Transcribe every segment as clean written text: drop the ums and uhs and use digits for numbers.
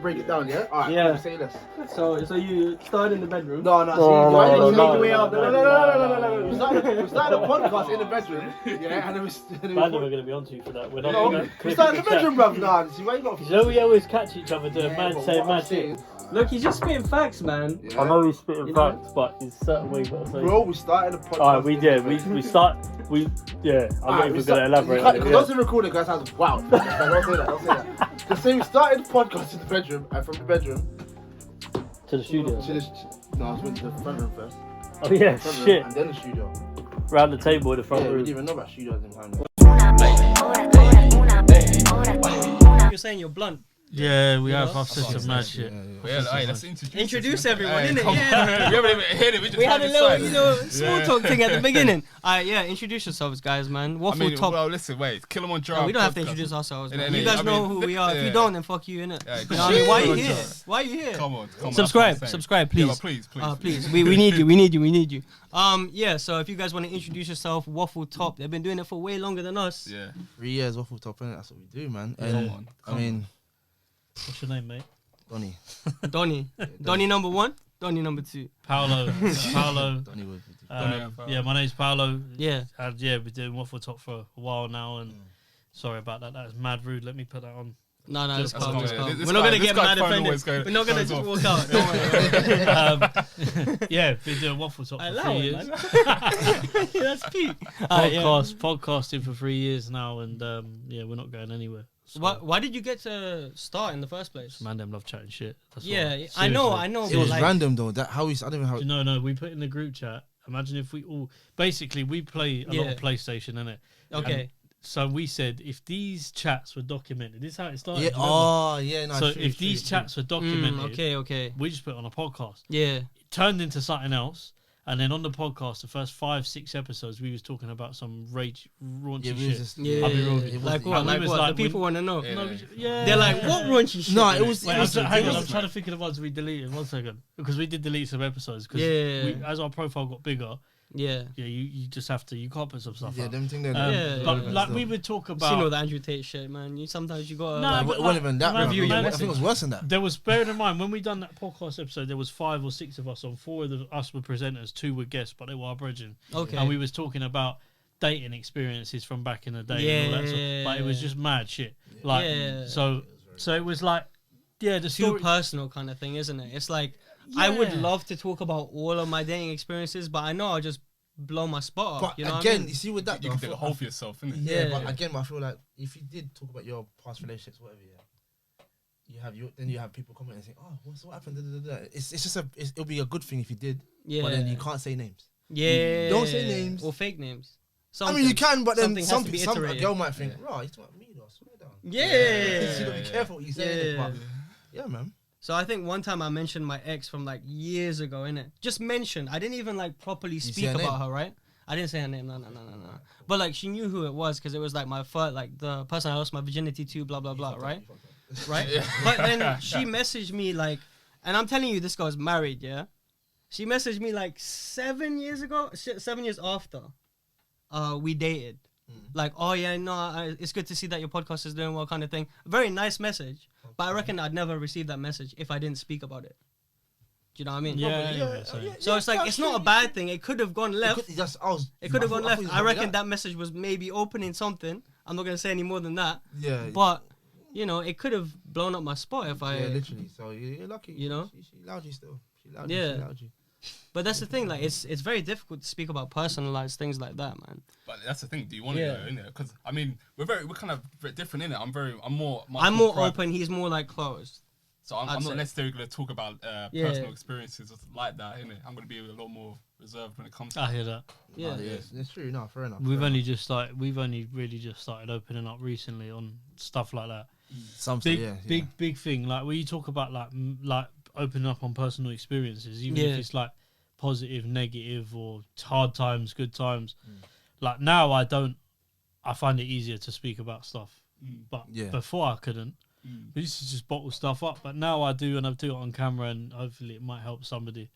break it down, yeah? Alright, Yeah. say less. So you started in the bedroom. No, see, you make your way out. No. We started the podcast in the bedroom, yeah, and then we We're going to be on to you for that. We're not No, going we started in the bedroom, bruv. Nah, see, why you got... You know we always catch each other doing mad shit. Look, he's just spitting facts, man. I know he's spitting facts, but there's a certain way you got to say. Bro, we started the podcast. Alright, we did. We start. I'm not even going to elaborate on it. Because don't recording, because that sounds wow. Don't say that. Just say we started the podcast in the bedroom, and from the bedroom to the studio. No, I went to the front room first. Oh yeah, shit. And then the studio. Round the table in the front room. We didn't even know about studios in time. You're saying you're blunt. Yeah, we have. I've said some mad shit. Let's Introduce everyone, innit? We haven't even hit it. We had a little, small talk thing at the beginning. Introduce yourselves, guys, man. Waffle top. Well, listen, wait. Kilipodcast. No, we don't have to introduce ourselves. Man. Innit? You guys know who we are. If you don't, then fuck you, innit? You know what I mean? Why are you here? Come on. Subscribe, please. Please. We need you. So if you guys want to introduce yourself, Waffle Top. They've been doing it for way longer than us. Yeah. 3 years Waffle Top, innit? That's what we do, man. Come on. What's your name, mate? Donny. Donny number 1. Donny number 2. Paolo. Donny would be. My name's Paolo. Yeah. We've been doing Waffle Top for a while now, and sorry about that. That was mad rude. Let me put that on. No, it's calm. We're not gonna get mad offended. We're not gonna just walk out. Don't worry. Been doing Waffle Top for 3 years. That's peak. Podcasting for 3 years now, and we're not going anywhere. So why did you get to start in the first place? Man, them love chatting shit. That's I know. It was random though. That how we. I don't know how. No. We put in the group chat. Imagine if we all basically we play a lot of PlayStation, innit? Okay. And so we said if these chats were documented, this is how it started. Yeah. No. So if these chats were documented, okay. we just put it on a podcast. Yeah. It turned into something else. And then on the podcast, the first 5-6 episodes, we was talking about some raunchy shit. I'll be real with you. Like what? The people want to know. Yeah. They're like, what raunchy shit? No, it was. Hang on, I'm trying to think of the ones we deleted. 1 second, because we did delete some episodes. Because as our profile got bigger. Yeah. You just have to. You can't put some stuff. Yeah, out. them thing there. But like we would talk about. You know the Andrew Tate shit, man. Sometimes you gotta. No, it wasn't even that. Review I think it was worse than that. There was, bearing in mind, when we done that podcast episode, there was 5 or 6 of us on. 4 of us were presenters, 2 were guests, but they were our brethren. Okay. And we was talking about dating experiences from back in the day and all that stuff. Like it was just mad shit. Like so it was like the too personal kind of thing, isn't it? It's like I would love to talk about all of my dating experiences, but I know I'll just blow my spot up. But again, what I mean? You see with that, you can dig a hole for yourself, innit? Yeah, but again, I feel like if you did talk about your past relationships, whatever, then you have people comment and say, "Oh, what happened?" It's just it'll be a good thing if you did. Yeah. But then you can't say names. Yeah. Don't say names or fake names. I mean, you can, but then some girl might think, yeah. "Right, he's talking about me, though. Slow down." Yeah. You gotta be careful what you say. But yeah, man. So I think one time I mentioned my ex from like years ago, innit? Just mentioned. I didn't even like properly speak about her, right? I didn't say her name, no. But like she knew who it was because it was like my first, like the person I lost my virginity to, blah blah blah, right? Right. But then she messaged me like, and I'm telling you, this girl's married, yeah. She messaged me like 7 years ago, 7 years after, we dated. Like, oh yeah, no, it's good to see that your podcast is doing well, kind of thing. Very nice message, but I reckon I'd never receive that message if I didn't speak about it. Do you know what I mean? Yeah. So it's like, it's not a bad thing. It could have gone left. It could have gone left. I reckon that message was maybe opening something. I'm not going to say any more than that. Yeah. But, you know, it could have blown up my spot if I... Yeah, literally. So you're lucky. You know? She allowed you still. She allowed you. But that's the thing, like, it's very difficult to speak about personalized things like that, man. But that's the thing. Do you want to go in there? Because I mean, we're kind of different in it. I'm more open. He's more like closed. So I'm not necessarily going to talk about personal experiences like that. Innit? I'm going to be a lot more reserved when it comes to. I hear that. Yeah, it's true. No, fair enough. We've only really just started opening up recently on stuff like that. Big thing. Like when you talk about like opening up on personal experiences, even if it's like positive, negative, or hard times, good times. Like now, I find it easier to speak about stuff, but before I couldn't. We used to just bottle stuff up, but now I do, and I do it on camera, and hopefully it might help somebody.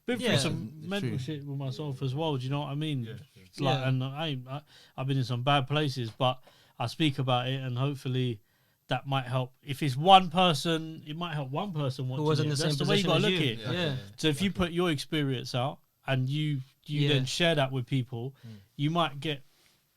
Been through some mental shit with myself as well. Do you know what I mean? It's like, and I've been in some bad places, but I speak about it, and hopefully that might help. If it's one person, it might help one person watching who was in it. the That's same the way you position gotta as look you. at it. Yeah. So if you put your experience out and you then share that with people, you might get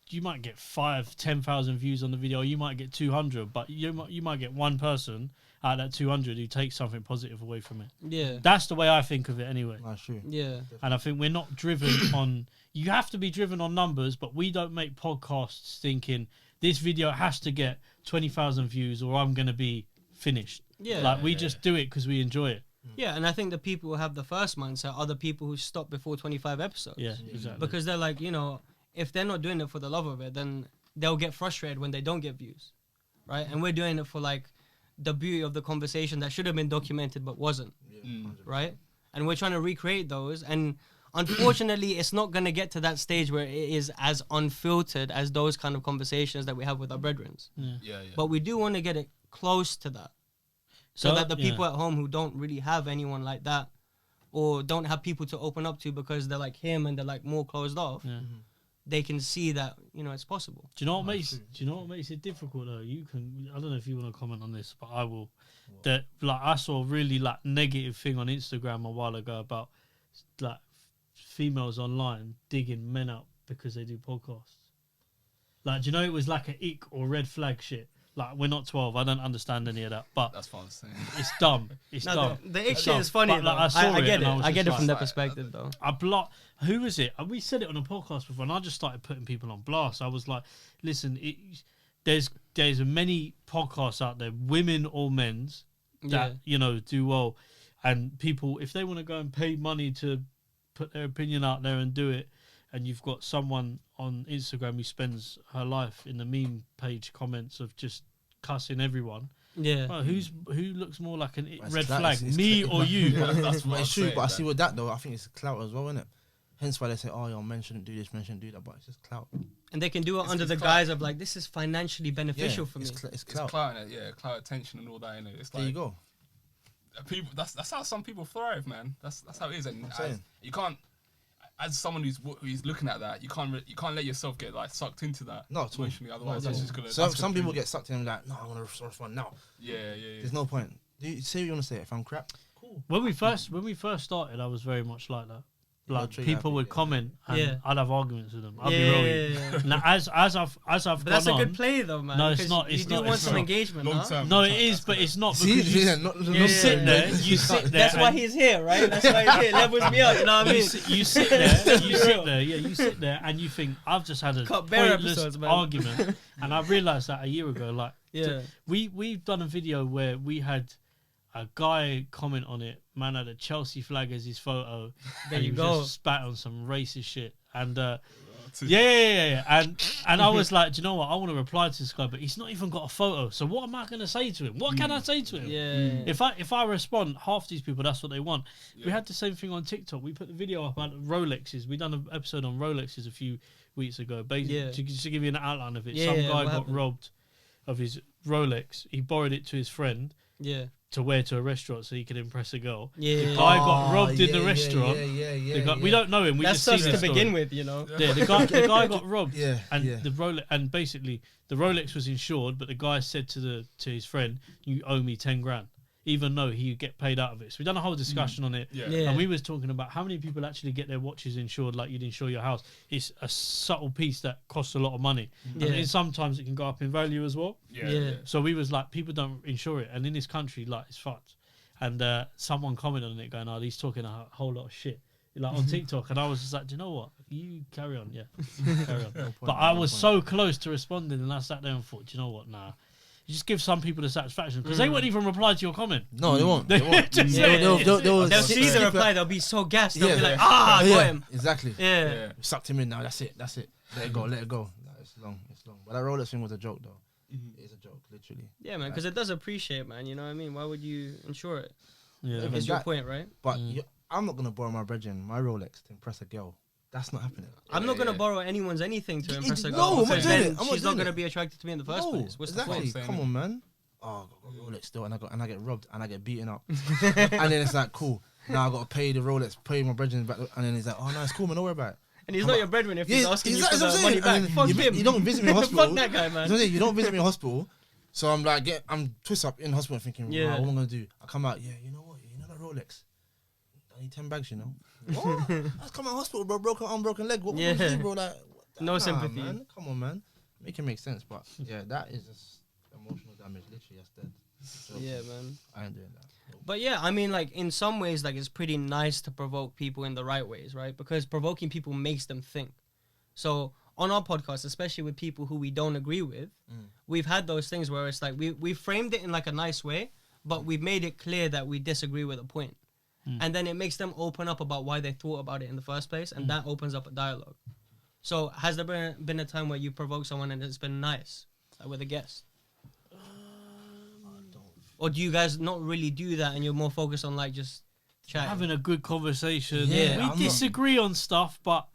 5,000-10,000 views on the video. You might get 200, but you might get one person out of that 200 who takes something positive away from it. Yeah, That's the way I think of it anyway. That's true. yeah, And I think we're not driven on. You have to be driven on numbers, but we don't make podcasts thinking this video has to get 20,000 views or I'm gonna be finished. yeah. Like we just do it because we enjoy it. Yeah, and I think the people who have the first mindset are the people who stop before 25 episodes. Yeah, exactly. Because they're like, you know, if they're not doing it for the love of it, then they'll get frustrated when they don't get views, right? And we're doing it for like the beauty of the conversation that should have been documented but wasn't, right? And we're trying to recreate those. And unfortunately, it's not going to get to that stage where it is as unfiltered as those kind of conversations that we have with our brethren. Yeah. But we do want to get it close to that. So that the people at home who don't really have anyone like that or don't have people to open up to because they're like him and they're like more closed off, they can see that, you know, it's possible. Do you know what makes it difficult though? I don't know if you want to comment on this, but I will. That like I saw a really like negative thing on Instagram a while ago about like females online digging men up because they do podcasts. Like, do you know it was like an ick or red flag shit? Like, we're not 12. I don't understand any of that. But that's fun. It's dumb. It's dumb. The ick shit is funny. But, like, I get it. I get it from their perspective, though. Who was it? And we said it on a podcast before, and I just started putting people on blast. I was like, listen, there's many podcasts out there, women or men's, that, you know, do well. And people, if they want to go and pay money to put their opinion out there and do it, and you've got someone on Instagram who spends her life in the meme page comments of just cussing everyone. Yeah. Well, who looks more like a red flag, me or you? That's true, but I see with that though, I think it's clout as well, isn't it? Hence why they say, oh, men shouldn't do this, men shouldn't do that, but it's just clout. And they can do it under the guise of like, this is financially beneficial for me. It's clout. It's clout, clout, attention and all that, innit? It's like, there you go. People, that's how some people thrive, man. That's how it is, and you can't. As someone who's looking at that, you can't let yourself get like sucked into that. Not emotionally, otherwise that's just gonna. Some people get sucked in like, no, I want to respond now. Yeah. There's no point. Say what you want to say. If I'm crap, cool. When we first started, I was very much like that. Like people would comment, and I'd have arguments with them. I'd be real. Now, as I've but gone that's a on, good play though, man. No, it's not. You do want some engagement, long term. No, it is, but it's not because you sit there. You sit there. That's why he's here, right? That's why he's here. Levels me out. You know what I mean? You sit there. You sit there. Yeah, you sit there, and you think I've just had a pointless argument, and I realised that a year ago. Like, we've done a video where we had a guy comment on it. Man had a Chelsea flag as his photo. There and you he go. just spat on some racist shit. And and I was like, do you know what? I want to reply to this guy, but he's not even got a photo. So what am I going to say to him? What can I say to him? Yeah. If I respond, half these people, that's what they want. We had the same thing on TikTok. We put the video up about Rolexes. We done an episode on Rolexes a few weeks ago. Basically, to give you an outline of it, some guy got robbed of his Rolex. He borrowed it to his friend. Yeah. To wear to a restaurant so he could impress a girl. Yeah. The guy got robbed in the restaurant. We don't know him. We That's just seen to begin with, you know. Yeah, the guy got robbed. The Rolex, and basically the Rolex was insured, but the guy said to his friend, "You owe me 10 grand," even though he would get paid out of it. So we done a whole discussion on it, and we was talking about how many people actually get their watches insured like you'd insure your house. It's a subtle piece that costs a lot of money, and sometimes it can go up in value as well. So we was like, people don't insure it, and in this country, like, it's fucked. And someone commented on it going, "Oh, he's talking a whole lot of shit," like on TikTok, and I was just like, do you know what? You carry on, carry on. But I was so close to responding, and I sat there and thought, do you know what? Nah. You just give some people the satisfaction because they won't even reply to your comment. No, they won't. They'll see the reply. They'll be so gassed. They'll be like, I got him. Exactly. Yeah. Sucked him in now. That's it. Let it go. It's long. But that Rolex thing was a joke, though. It is a joke, literally. Yeah, man, because it does appreciate, man. You know what I mean? Why would you insure it? Yeah. It's your point, right? But I'm not going to borrow my Rolex to impress a girl. That's not happening. I'm not going to borrow anyone's anything to impress a girl. No, I'm not doing it. She's not going to be attracted to me in the first place. What's exactly. the point? Come on, man. Oh, I got Rolex still, and I get robbed, and I get beaten up. And then it's like, cool. Now I got to pay the Rolex, pay my brethren back. And then he's like, oh, no, it's cool, man. Don't worry about it. And he's not your brethren if he's asking you for the money back. You don't visit me in hospital. Fuck that guy, man. You don't visit me in hospital. So I'm like, I'm twist up in hospital thinking, what am I gonna do? I come out, you know what? You know that Rolex? I need 10 bags, you know. What? I just come out of hospital, bro. Broken arm, broken leg. What would you do, bro? Like, no sympathy. Man. Come on, man. Make it make sense, but yeah, that is just emotional damage. Literally, that's dead. So, yeah, man. I ain't doing that. Nope. But yeah, I mean, like in some ways, like it's pretty nice to provoke people in the right ways, right? Because provoking people makes them think. So on our podcast, especially with people who we don't agree with, we've had those things where it's like we framed it in like a nice way, but we've made it clear that we disagree with a point. And then it makes them open up about why they thought about it in the first place, and that opens up a dialogue. So has there been a time where you provoke someone and it's been nice, like with a guest? Or do you guys not really do that and you're more focused on like just chatting? Having a good conversation. Yeah, we disagree on stuff, but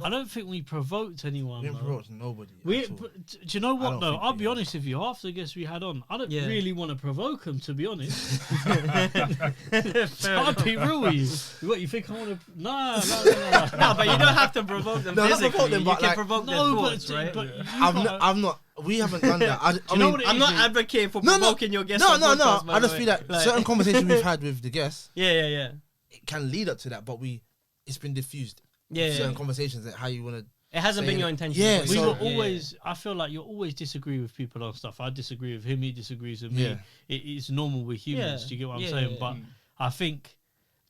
I don't think we provoked anyone. We didn't provoke nobody. Do you know what though? I'll be honest with you. Half the guests we had on, I don't really want to provoke them, to be honest. I'll be real with you. What you think I want to? No. No, but you don't have to provoke them physically. Provoke them, you but can like, provoke their thoughts, right? But I'm not. We haven't done that. I'm not advocating for provoking your guests. No. I just feel that certain conversations we've had with the guests, yeah, it can lead up to that, but it's been diffused. Yeah, certain conversations that how you want to. It hasn't been your intention. Yeah, we were always. I feel like you always disagree with people on stuff. I disagree with him. He disagrees with me. It's normal with humans. Do you get what I'm saying? But I think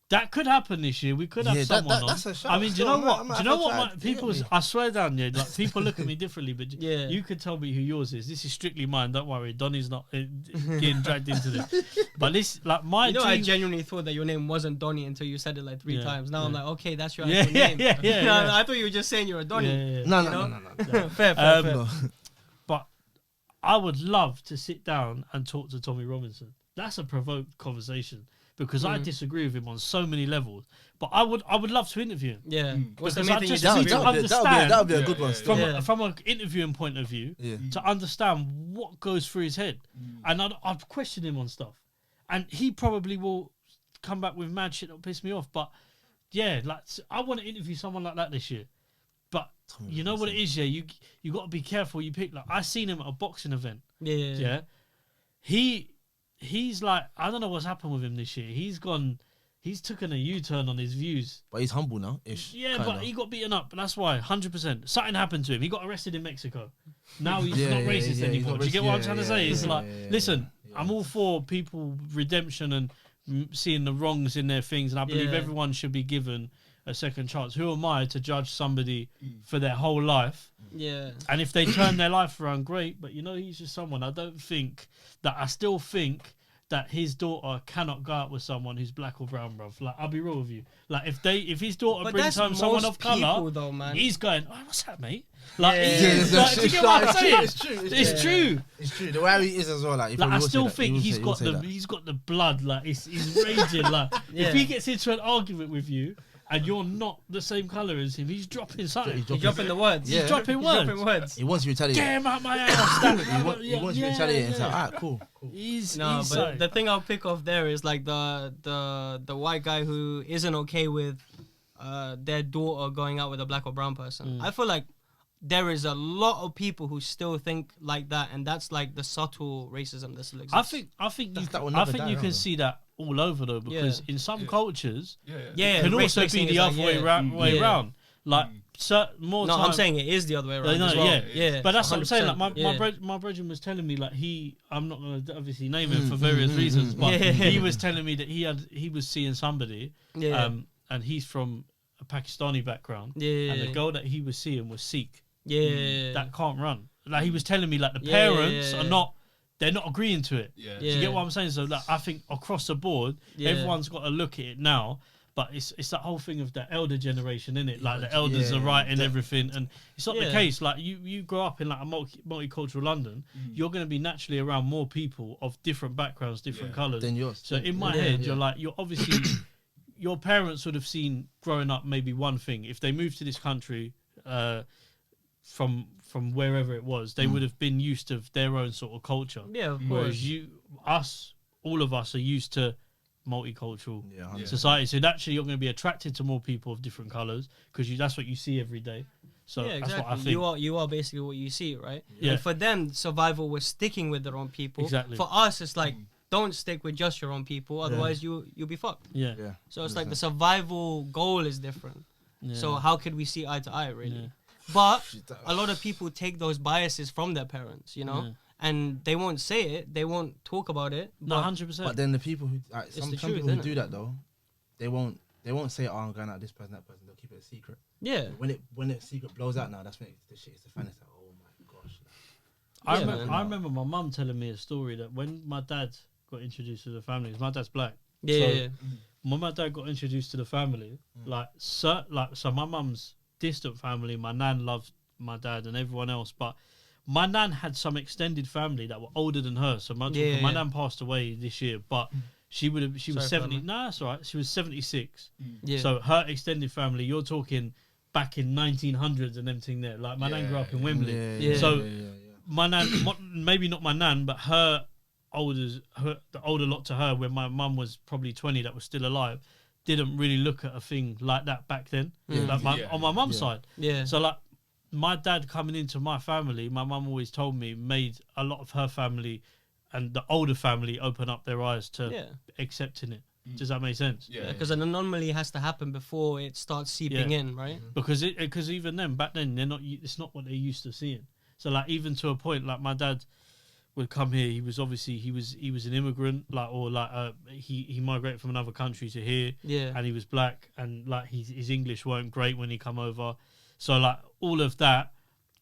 that could happen this year. We could have someone on. I mean, do you know what? Do you know what? People, I swear down, like people look at me differently. But you could tell me who yours is. This is strictly mine. Don't worry, Donnie's not getting dragged into this. But this, like my, I genuinely thought that your name wasn't Donnie until you said it like 3 times. Now I'm like, okay, that's your actual name. No, I thought you were just saying you were Donnie. No. Fair. But I would love to sit down and talk to Tommy Robinson. That's a provoked conversation. Because I disagree with him on so many levels, but I would love to interview him. Yeah, because I just need to understand. That would be a good one. From an interviewing point of view, to understand what goes through his head, and I'd question him on stuff, and he probably will come back with mad shit that'll piss me off. But yeah, like I want to interview someone like that this year. But you know what it is, you got to be careful. You pick. Like I seen him at a boxing event. Yeah. He's like, I don't know what's happened with him this year. He's taken a U-turn on his views. But he's humble now, ish. Yeah, kinda. But he got beaten up. That's why, 100%. Something happened to him. He got arrested in Mexico. Now he's not racist anymore. Do you get what I'm trying to say? It's like, listen, I'm all for people redemption and seeing the wrongs in their things, and I believe everyone should be given a second chance. Who am I to judge somebody for their whole life? Yeah. And if they turn their life around, great. But he's just someone. I still think that his daughter cannot go out with someone who's black or brown, bruv. Like, I'll be real with you. Like, if his daughter brings home someone of colour, though, man. He's going, oh, what's that, mate? Like, do you get what I'm saying? It's true. It's true. The way he is as well. Like I still think he's got the blood. Like, he's raging. Like, if he gets into an argument with you, and you're not the same colour as him, he's dropping something. He's dropping the words. He's dropping words. He wants you to retaliate. Get him out my house. He wants you to retaliate. It's like, alright, cool. But the thing I'll pick off there is like the white guy who isn't okay with their daughter going out with a black or brown person. I feel like there is a lot of people who still think like that, and that's like the subtle racism that still exists. I think you can see that all over though, because in some cultures, it can also be the other way around. Like more. No, I'm saying it is the other way around. As well. Yeah. But that's what I'm saying. Like my brother was telling me, like I'm not going to obviously name him for various reasons, but he was telling me that he was seeing somebody, and he's from a Pakistani background, and the girl that he was seeing was Sikh. That can't run. Like he was telling me, like the parents are not. They're not agreeing to it. Do you get what I'm saying? So like, I think across the board, everyone's got to look at it now. But it's that whole thing of the elder generation, innit? Like the elders are right in everything, and it's not the case. Like you grow up in like a multicultural London, you're going to be naturally around more people of different backgrounds, different colours than yours. So in my head, you're obviously your parents would have seen growing up maybe one thing. If they moved to this country, from wherever it was, they would have been used to their own sort of culture. Yeah, of course. Whereas all of us are used to multicultural society. So naturally, you're going to be attracted to more people of different colours because that's what you see every day. So yeah, exactly. that's what I think. You are basically what you see, right? Yeah. And for them, survival was sticking with their own people. Exactly. For us, it's like don't stick with just your own people, otherwise you'll be fucked. Yeah. So it's like the survival goal is different. Yeah. So how could we see eye to eye, really? Yeah. But a lot of people take those biases from their parents, Yeah. and they won't say it, they won't talk about it. No, 100%. But then the people who some truth, people who innit? do that though, they won't say, "Oh, I'm going out with this person, that person." They'll keep it a secret. Yeah. When the secret blows out now, that's when the shit is the fan. It's like, oh my gosh. I remember my mum telling me a story that when my dad got introduced to the family, 'cause my dad's black. Yeah. When my dad got introduced to the family, so my mum's distant family, my nan loved my dad and everyone else, but my nan had some extended family that were older than her. So my nan passed away this year, but she was 70. No, that's all right. She was 76. Yeah. So her extended family, you're talking back in 1900s and everything there. Like my nan grew up in Wembley. My nan, maybe not my nan, but the older lot to her, when my mum was probably 20, that was still alive, didn't really look at a thing like that back then. On my mum's side. Yeah. So like my dad coming into my family, my mum always told me, made a lot of her family and the older family open up their eyes to accepting it. Does that make sense? Yeah, because an anomaly has to happen before it starts seeping in, right? Because even then, back then, it's not what they're used to seeing. So like even to a point, like my dad would come here. He was an immigrant, he migrated from another country to here. Yeah, and he was black, and like his English weren't great when he come over. So like all of that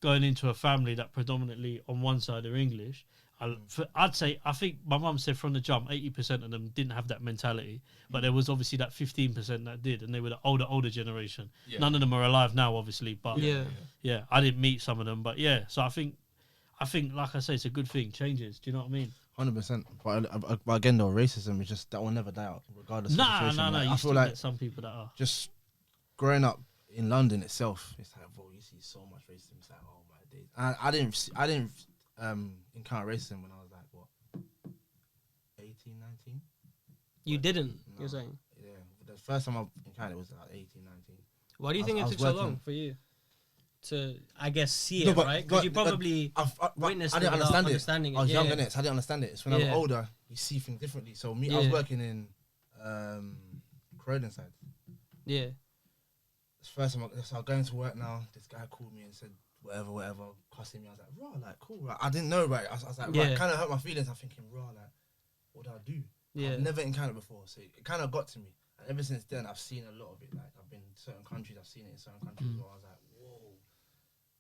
going into a family that predominantly on one side are English. I think my mum said from the jump, 80% of them didn't have that mentality, but there was obviously that 15% that did, and they were the older generation. Yeah. None of them are alive now, obviously, but I didn't meet some of them, but so I think, like I say, it's a good thing. Changes. Do you know what I mean? 100%. But again, though, racism is just that will never die out, regardless of the situation. No. Like, you I still feel like get some people that are just growing up in London itself. It's like, bro, you see so much racism. It's like, oh my days. I didn't encounter racism when I was like, what, 18, 19? You didn't? No. You're saying? Yeah. The first time I encountered it was like 18, 19. Why do you think it took so long for you to, I guess, see it, right? Because you probably witnessed it without understanding it. I was younger then, so I didn't understand it. It's when I was older, you see things differently. So I was working in Croydon side. Yeah. First time I was going to work now, this guy called me and said, whatever, cussing me. I was like, raw, like, cool. Like, I didn't know, right? I was like, right, kind of hurt my feelings. I'm thinking, raw, like, what do I do? I've never encountered before. So it kind of got to me. And ever since then, I've seen a lot of it. Like, I've been in certain countries, I've seen it in certain countries where I was like, whoa,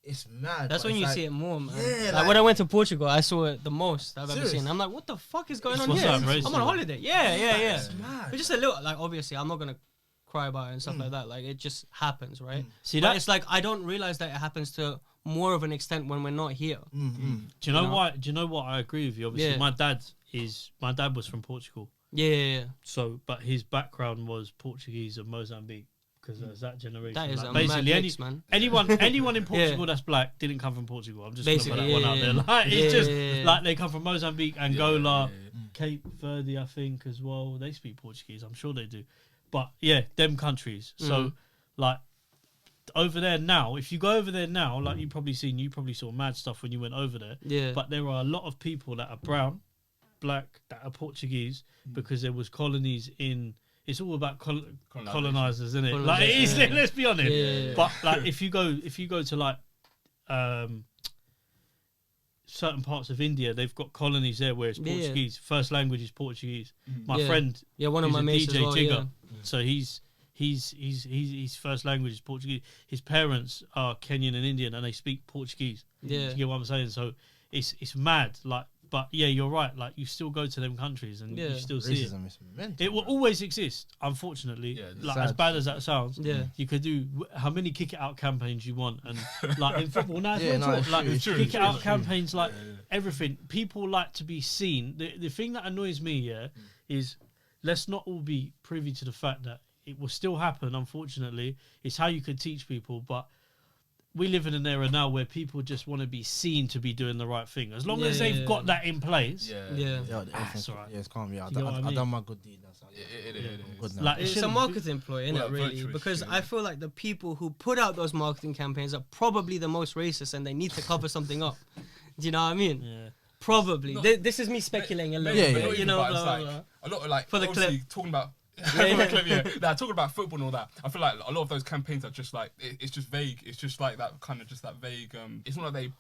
it's mad. That's when you see it more, man. Yeah, like when I went to Portugal, I saw it the most I've ever seen. I'm like, what the fuck is going on here? I'm on holiday. Yeah. It's mad. But just a little, like, obviously, I'm not going to cry about it and stuff like that. Like, it just happens, right? See, but it's like, I don't realize that it happens to more of an extent when we're not here. Do you know why? Do you know what? I agree with you. Obviously, my dad was from Portugal. Yeah. So, but his background was Portuguese and Mozambique because there's that generation. That is like, basically mix, man. Anyone in Portugal that's black didn't come from Portugal. I'm just gonna put that one out there. Like, it's just like they come from Mozambique, Angola, Cape Verde, I think as well. They speak Portuguese. I'm sure they do. But them countries. So, like. Over there now, if you go over there now, like you probably saw mad stuff when you went over there. Yeah. But there are a lot of people that are brown, black, that are Portuguese because there was colonies in. It's all about colonizers, isn't it? Like it is. Let's be honest. Yeah. But like if you go to like certain parts of India, they've got colonies there where it's Portuguese. First language is Portuguese. My friend, one of my mates DJ as well, Tigger. So his first language is Portuguese. His parents are Kenyan and Indian, and they speak Portuguese. Yeah, do you get what I'm saying? So it's mad. Like, but you're right. Like, you still go to them countries and you still see it. It will always exist, unfortunately. Yeah, like sad. As bad as that sounds. Yeah, you could do how many kick it out campaigns you want, and like in football now, kick it out campaigns, like everything. People like to be seen. The thing that annoys me, is let's not all be privy to the fact that it will still happen, unfortunately. It's how you could teach people, but we live in an era now where people just want to be seen to be doing the right thing. As long as they've got that in place, that's all right. Yeah, it's calm. Yeah, I've done my good deed. Good now. Like, it's a marketing ploy, isn't it? Really, because I feel like the people who put out those marketing campaigns are probably the most racist, and they need to cover something up. Do you know what I mean? Yeah. Probably. This is me speculating a little bit. You know, a lot of like for the clip. Talking about. Talking about football and all that. I feel like a lot of those campaigns are just like it's just vague. It's just like that kind of just that vague. It's not like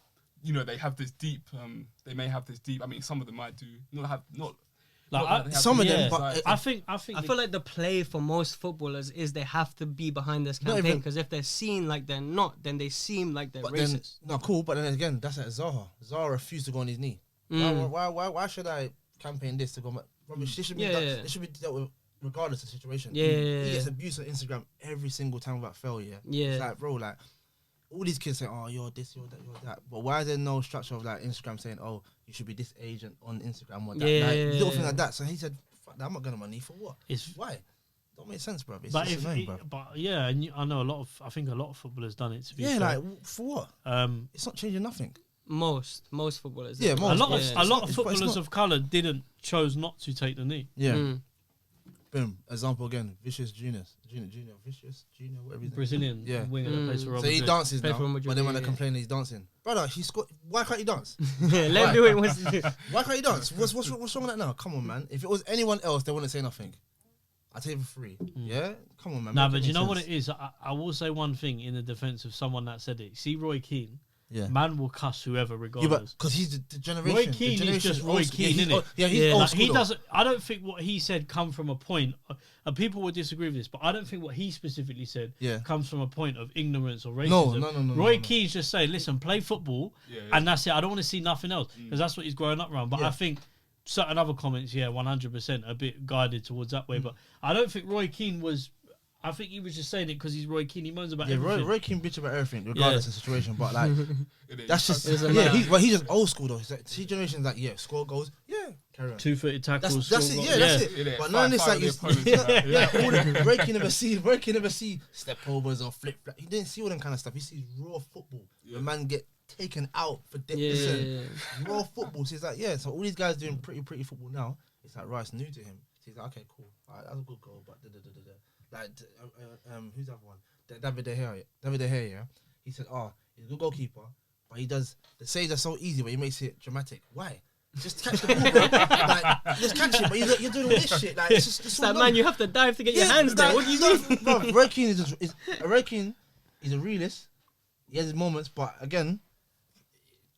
they have this deep. They may have this deep. I mean, some of them might do not have not. Like some of them, but I think I feel like the play for most footballers is they have to be behind this campaign, because if they're seen like they're not, then they seem like they're racist. No, cool, but then again, that's like Zaha. Zaha refused to go on his knee. Why should I campaign this to go? Rubbish. This should be it should be dealt with regardless of the situation. He gets abuse on Instagram every single time without fail. It's like, bro, like all these kids say, oh, you're this, you're that, you're that. But why is there no structure of like Instagram saying, oh, you should be this age and on Instagram or that? Little thing like that. So he said, fuck that, I'm not going on my knee for what? Why? Don't make sense, bro. It's just annoying, bro. But yeah, and I know I think a lot of footballers done it to be fair. Like, for what? It's not changing nothing. Most footballers. Yeah, a lot of footballers of colour chose not to take the knee. Yeah. Boom. Example again. Vicious Junior, whatever. Brazilian winger that plays for Robert. So he dances now, but then when they complain he's dancing. Brother, why can't he dance? Let him do what he wants to do. Why can't he dance? What's wrong with that now? Come on, man. If it was anyone else, they wouldn't say nothing. I take it for free. Yeah? Come on, man. Nah, but you know what it is? I will say one thing in the defence of someone that said it. See Roy Keane? Yeah. Man will cuss whoever regardless. Yeah, because he's the generation. Roy Keane is just Roy Keane, isn't it? Yeah, he's old school. He doesn't. I don't think what he said come from a point. And people would disagree with this, but I don't think what he specifically said comes from a point of ignorance or racism. No. Roy Keane's just saying, listen, play football, and that's it. I don't want to see nothing else, because that's what he's growing up around. But I think certain other comments, 100%, a bit guided towards that way. But I don't think Roy Keane was. I think he was just saying it because he's Roy Keane. He moans about everything. Roy Keane bitch about everything, regardless of the situation. But like, that's just he's just old school though. He's like, see generations like score goals, carry on. 2-footed tackles. That's it. That's it. But none of this like all the Roy Keane never see step overs or flip. He didn't see all them kind of stuff. He sees raw football. The man get taken out for raw football. So he's like, so all these guys doing pretty football now. It's like it's new to him. So he's like, okay, cool. All right, that's a good goal, but like, who's the other one? David De Gea, yeah? He said, he's a good goalkeeper, but he does, the saves are so easy, but he makes it dramatic. Why? Just catch the ball, bro. Like, just catch it, but you're doing all this shit. Like, it's just like, man, you have to dive to get your hands there. What do you do? Bro, Roy Keane is a realist. He has his moments, but again,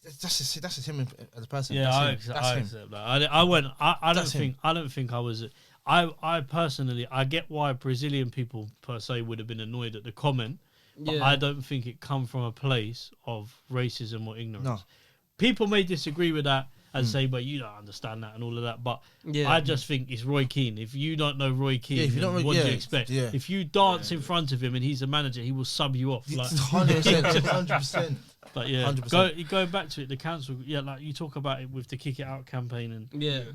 that's just him as a person. Yeah, I accept that. I don't think I was. I personally, I get why Brazilian people per se would have been annoyed at the comment, but I don't think it come from a place of racism or ignorance. No. People may disagree with that and say, but you don't understand that and all of that. But I just think it's Roy Keane. If you don't know Roy Keane, what do you expect? Yeah. If you dance in front of him and he's a manager, he will sub you off. Like 100%. But going back to it, the council, like you talk about it with the Kick It Out campaign, and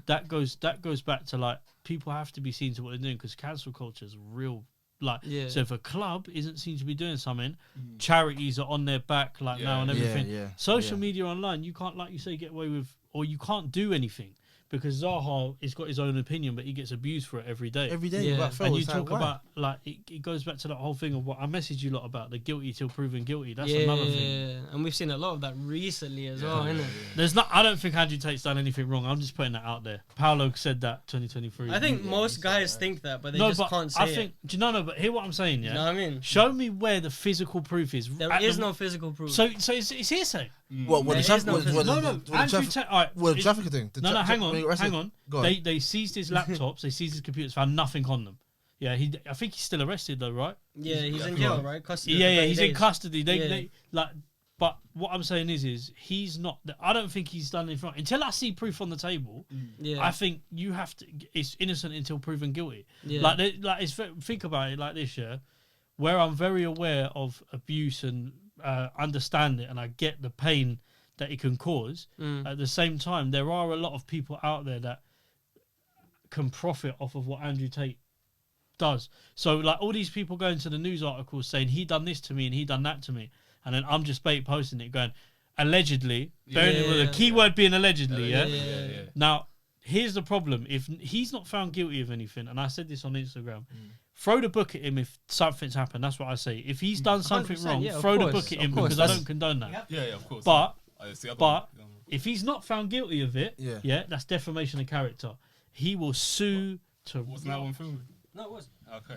that goes back to like people have to be seen to what they're doing, because cancel culture is real. Like, so if a club isn't seen to be doing something, charities are on their back now and everything. Social media online, you can't, like you say, get away with, or you can't do anything. Because Zaha has got his own opinion, but he gets abused for it every day. And you talk about, like, it goes back to that whole thing of what I messaged you a lot about, the guilty till proven guilty. That's another thing. And we've seen a lot of that recently as well, isn't it? There's not. I don't think Andrew Tate's done anything wrong. I'm just putting that out there. Paolo said that 2023. I think most guys think that, but they just can't say it. Do you know? But hear what I'm saying, yeah? You know what I mean? Show me where the physical proof is. There is no physical proof. So it's hearsay. What the traffic thing? No, hang on. They seized his laptops, they seized his computers, found nothing on them. Yeah, I think he's still arrested though, right? Yeah, he's in jail, right? Custody. Yeah, he's in custody. They like, but what I'm saying is he's not. I don't think he's done anything wrong. Until I see proof on the table, I think you have to. It's innocent until proven guilty. Yeah. Think about it like this, where I'm very aware of abuse and understand it, and I get the pain that it can cause. At the same time, there are a lot of people out there that can profit off of what Andrew Tate does. So like all these people going to the news articles saying he done this to me and he done that to me, and then I'm just bait posting it going, allegedly, the keyword being allegedly, yeah. Now, here's the problem. If he's not found guilty of anything, and I said this on Instagram, throw the book at him if something's happened. That's what I say. If he's done something wrong, throw the book at him because I don't condone that. Yeah, of course. But if he's not found guilty of it, that's defamation of character. He will sue to... Wasn't that one filming? No, it was. Okay.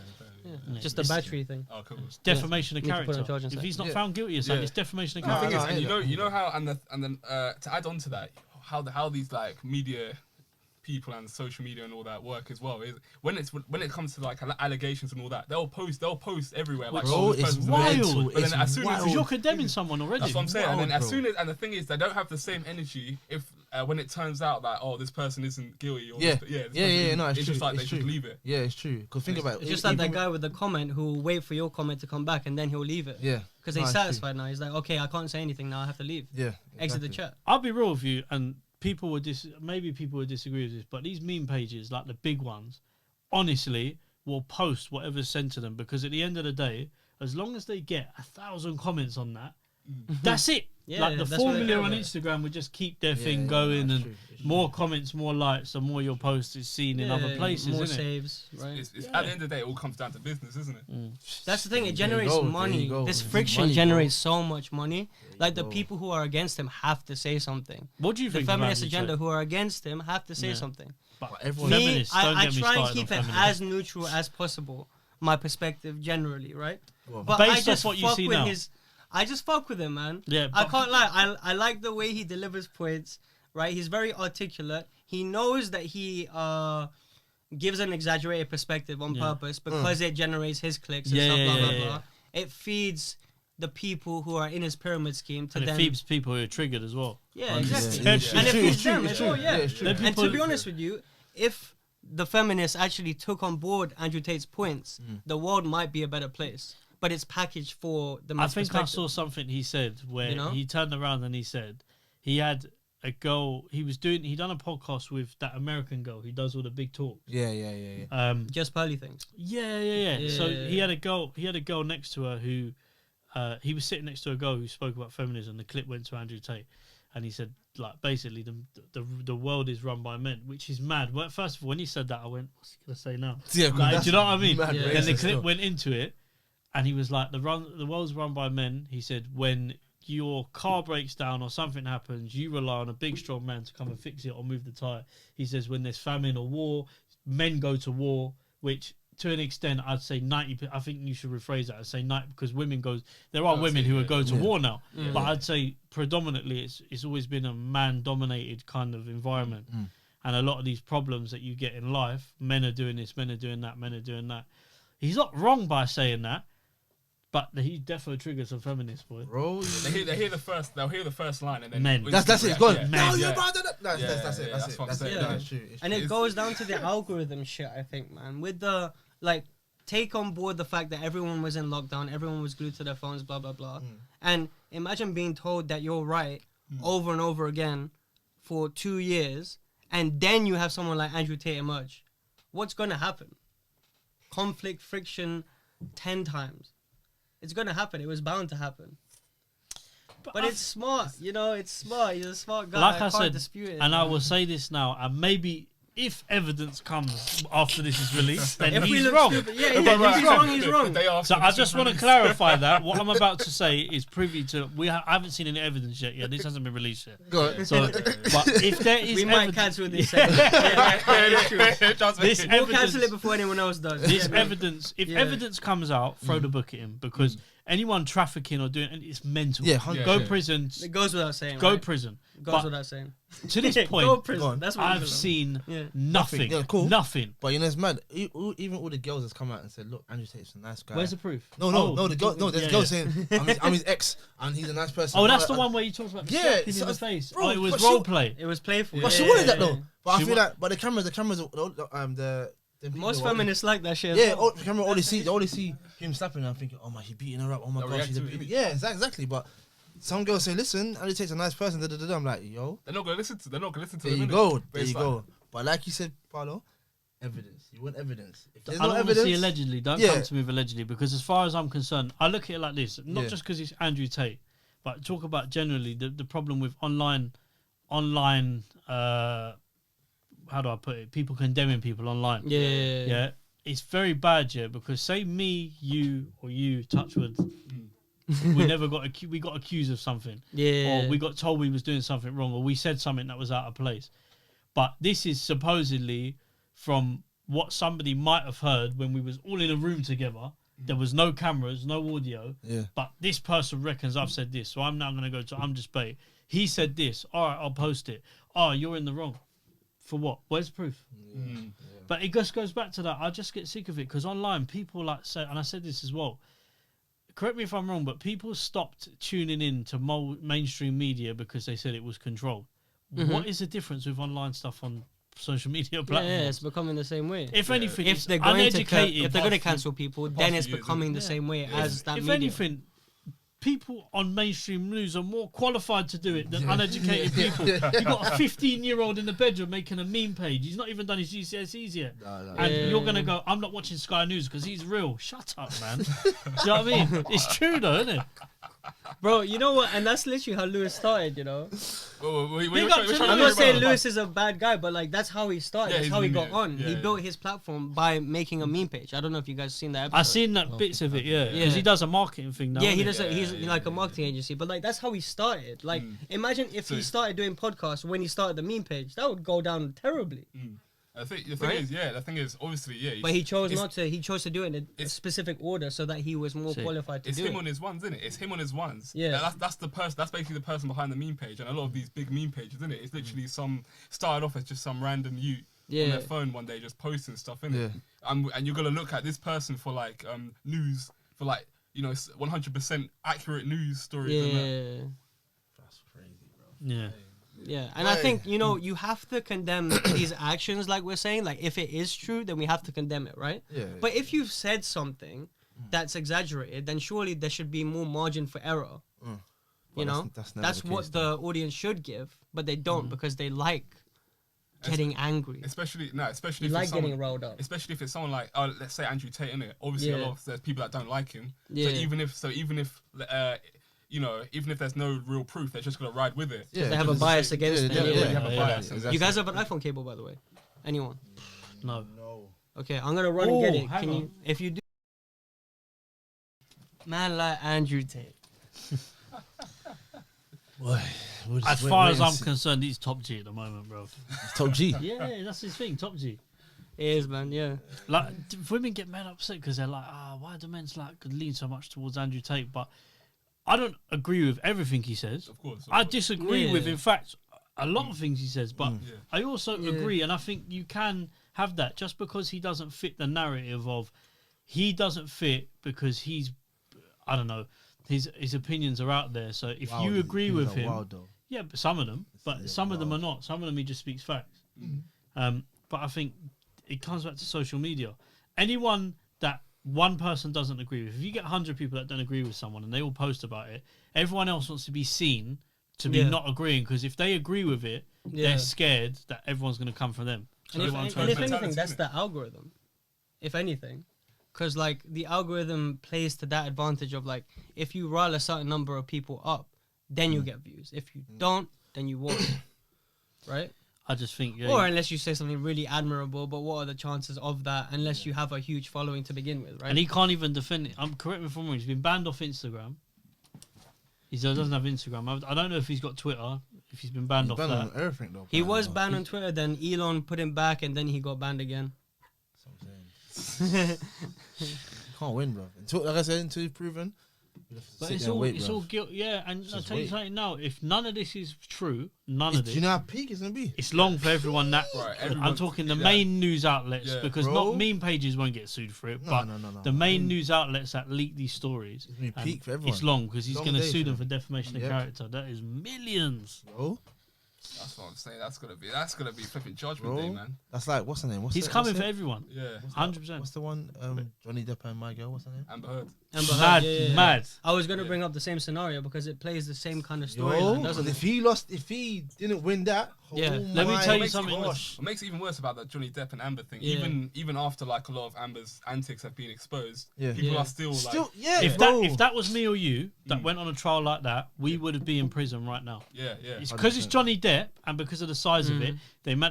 Just the battery thing. Oh, cool. It's defamation of character. If he's not found guilty of something, it's defamation of character. The thing is, you know how, and then to add on to that, how these like media people and social media and all that work as well is when it comes to like allegations and all that, they'll post everywhere like, bro, it's wild. But then as soon as you're condemning someone already, that's what I'm saying. And then as soon as, and the thing is, they don't have the same energy if when it turns out that this person isn't guilty. Or no, it's just like they should leave it. Yeah, it's true. Because think about it. It's just like that guy with the comment who will wait for your comment to come back and then he'll leave it. Yeah. Because he's satisfied now. He's like, okay, I can't say anything now. I have to leave. Yeah. Exit the chat. I'll be real with you, and people would maybe people would disagree with this, but these meme pages, like the big ones, honestly will post whatever's sent to them, because at the end of the day, as long as they get 1,000 comments on that, that's it. Yeah, like the formula on Instagram would just keep their thing going, and true. more comments, more likes, the more your post is seen in other places, more isn't saves, right? It's at the end of the day, it all comes down to business, isn't it? That's the thing. It generates money. This friction generates so much money. Like the people who are against him have to say something. What do you think? The feminist agenda who are against him have to say something. But everyone, I try and keep it as neutral as possible. My perspective generally, right? But based off what you see now. I just fuck with him, man. Yeah, I can't lie. I like the way he delivers points, right? He's very articulate. He knows that he gives an exaggerated perspective on purpose because it generates his clicks and stuff, blah, blah, blah. It feeds the people who are in his pyramid scheme to and it feeds people who are triggered as well. Yeah, exactly. And it feeds them as well, And to be honest with you, if the feminists actually took on board Andrew Tate's points, the world might be a better place. But it's packaged for the I think I saw something he said where he turned around and he said he had a girl. He'd done a podcast with that American girl who does all the big talks. Yeah. Just pearly things. Yeah. So he had a girl next to her who he was sitting next to a girl who spoke about feminism. The clip went to Andrew Tate, and he said, like, basically the world is run by men, which is mad. Well, first of all, when he said that, I went, what's he gonna say now? Yeah, like, do you know what I mean? And the clip went into it. And he was like, the world's run by men. He said, when your car breaks down or something happens, you rely on a big, strong man to come and fix it or move the tyre. He says, when there's famine or war, men go to war, which to an extent, I'd say 90%. I think you should rephrase that. I'd say 90%, because women there are women who go to war now. But I'd say predominantly it's always been a man-dominated kind of environment. And a lot of these problems that you get in life, men are doing this, men are doing that, men are doing that. He's not wrong by saying that. But he definitely triggers some feminists, boy. Bro, they'll hear the first line and then men. That's it. It's gone. Men. No, you're brother. That's it. That's it. True. And it goes down to the algorithm shit, I think, man. With the take on board the fact that everyone was in lockdown, everyone was glued to their phones, blah blah blah. And imagine being told that you're right over and over again for 2 years, and then you have someone like Andrew Tate emerge. What's gonna happen? Conflict, friction, 10 times. It's going to happen. It was bound to happen. But it's smart. It's smart. He's a smart guy. Like I can't said, dispute it. And I will say this now, and maybe if evidence comes after this is released, then he's wrong. He's wrong. So I just want to clarify that. What I'm about to say is privy to... I haven't seen any evidence yet. Yeah, this hasn't been released yet. Good. So, but if there is we might cancel this segment. We'll cancel it before anyone else does. This evidence... If evidence comes out, throw the book at him, because... Anyone trafficking or doing it's mental. Go prison. It goes without saying. Go prison. It goes without saying. To this point, go prison. That's what I've seen nothing. Yeah, cool. Nothing. But it's mad. Even all the girls that's come out and said, "Look, Andrew Tate's a nice guy." Where's the proof? No. The girl. No, there's girls saying, "I'm his ex, and he's a nice person." Oh, that's the one where you talked about slapping in the face. Bro, it was role play. It was playful. But she wanted that though. But I feel like, but the cameras, the most feminists like that shit. Yeah, the camera only see him slapping her. I'm thinking, oh my, he's beating her up. Oh my god, she's a beating. Yeah, exactly. But some girls say, listen, Andrew Tate's a nice person. I'm like, yo, they're not gonna listen to. There you go. But like you said, Paulo, evidence. You want evidence. If I there's don't no want to evidence, see allegedly. Don't come to me with allegedly, because as far as I'm concerned, I look at it like this. Not just because it's Andrew Tate, but talk about generally the problem with online. How do I put it? People condemning people online. Yeah. It's very bad, because say me, you, or you, Touchwood, we never got we got accused of something, or we got told we was doing something wrong, or we said something that was out of place. But this is supposedly from what somebody might have heard when we was all in a room together. There was no cameras, no audio. But this person reckons I've said this, so I'm now going to go to I'm just bait. He said this. All right, I'll post it. Oh, you're in the wrong. For what? Where's proof? But it just goes back to that. I just get sick of it because online people like say, and I said this as well. Correct me if I'm wrong, but people stopped tuning in to mainstream media because they said it was controlled. What is the difference with online stuff on social media platforms? Yeah, it's becoming the same way. If anything, if they're going to cancel people, then it's becoming the same way as that. If media. anything, people on mainstream news are more qualified to do it than uneducated people. You've got a 15-year-old in the bedroom making a meme page. He's not even done his GCSEs yet. And you're going to go, I'm not watching Sky News because he's real. Shut up, man. Do you know what I mean? It's true, though, isn't it? Bro, you know what? And that's literally how Lewis started, you know? I'm not saying Lewis is a bad guy, but like that's how he started. That's how he got on. Yeah, he built his platform by making a meme page. I don't know if you guys seen that episode. I've seen that bits of it, because he does a marketing thing now. Yeah, he does. He's like a marketing agency, but like that's how he started. Like, imagine if he started doing podcasts when he started the meme page. That would go down terribly. The thing is, obviously, But he chose not to. He chose to do it in a specific order so that he was more qualified to do it. It's him on his ones, isn't it? It's him on his ones. Yeah. That's the person. That's basically the person behind the meme page, and a lot of these big meme pages, isn't it? It's literally started off as just some random youth on their phone one day just posting stuff, innit? And you're gonna look at this person for like news, for like 100% accurate news stories. Yeah. That's crazy, bro. Yeah. Yeah, and I think, you have to condemn these actions, like we're saying. Like, if it is true, then we have to condemn it, right? Yeah. But if you've said something that's exaggerated, then surely there should be more margin for error. That's what the audience should give, but they don't because they like getting angry. Especially they if like it's someone, getting riled up. Especially if it's someone like, let's say Andrew Tate, innit? Obviously, there's people that don't like him. Yeah. So even if even if there's no real proof, they're just gonna ride with it. Yeah, they have a bias against it. They have a bias. Exactly. You guys have an iPhone cable, by the way? Anyone? No. Okay, I'm gonna run and get it. Can you? If you do, man, like Andrew Tate. As far as I'm concerned, he's top G at the moment, bro. Top G. Yeah, that's his thing, top G. It is, man. Yeah. Like women get mad upset because they're like, why do men lean so much towards Andrew Tate? But I don't agree with everything he says. Of course. I disagree with, in fact, a lot of things he says. But I also agree, and I think you can have that just because he doesn't fit the narrative of he doesn't fit because he's, I don't know, his opinions are out there. So if you agree with him, yeah, but some of them, but some of them are not. Some of them he just speaks facts. But I think it comes back to social media. Anyone that one person doesn't agree with, if you get 100 people that don't agree with someone and they all post about it, everyone else wants to be seen to be not agreeing, because if they agree with it, they're scared that everyone's going to come for them. So and if anything, that's the algorithm. If anything. Because, like, the algorithm plays to that advantage of, like, if you rile a certain number of people up, then you get views. If you don't, then you won't. Right? I just think... or unless you say something really admirable, but what are the chances of that unless you have a huge following to begin with, right? And he can't even defend it. Correct me if I'm wrong, he's been banned off Instagram. He doesn't have Instagram. I don't know if he's got Twitter, if he's been banned off that. On everything, though. He was banned on Twitter, then Elon put him back, and then he got banned again. Can't win, bro. Like I said, until you've proven. But it's all guilt. Yeah, and I'll tell you something now. If none of this is true, none of this. Do you know how peak it's gonna be? It's long for everyone that. I'm talking the main news outlets, because not meme pages won't get sued for it, but the main news outlets that leak these stories. It's gonna be peak for everyone. It's long because he's gonna sue them for defamation of character. That is millions. Bro. That's what I'm saying. That's gonna be flipping Judgment Day, man. That's like, what's her name? He's coming for everyone. Yeah, 100%. What's the one? Johnny Depp and my girl. What's her name? Amber Heard. Mad. I was gonna bring up the same scenario because it plays the same kind of story. Doesn't it? If he didn't win that, let me tell you something. What makes it even worse about that Johnny Depp and Amber thing, even after like a lot of Amber's antics have been exposed, people are still like, if that was me or you that went on a trial like that, we would be in prison right now. Yeah. It's because it's Johnny Depp and because of the size of it.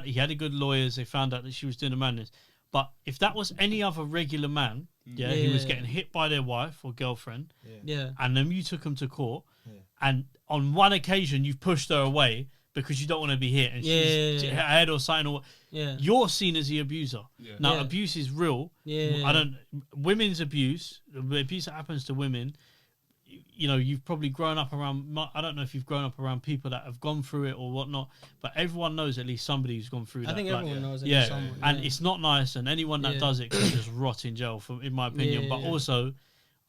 He had a good lawyers. They found out that she was doing the madness. But if that was any other regular man, who was getting hit by their wife or girlfriend, and then you took him to court, and on one occasion you've pushed her away because you don't want to be hit, and she's her head or something, or you're seen as the abuser. Now abuse is real. Women's abuse, the abuse that happens to women. You know, you've probably grown up around. I don't know if you've grown up around people that have gone through it or whatnot, but everyone knows at least somebody who's gone through that. I think everyone knows at least someone. And it's not nice, and anyone that does it can just rot in jail, in my opinion. But also,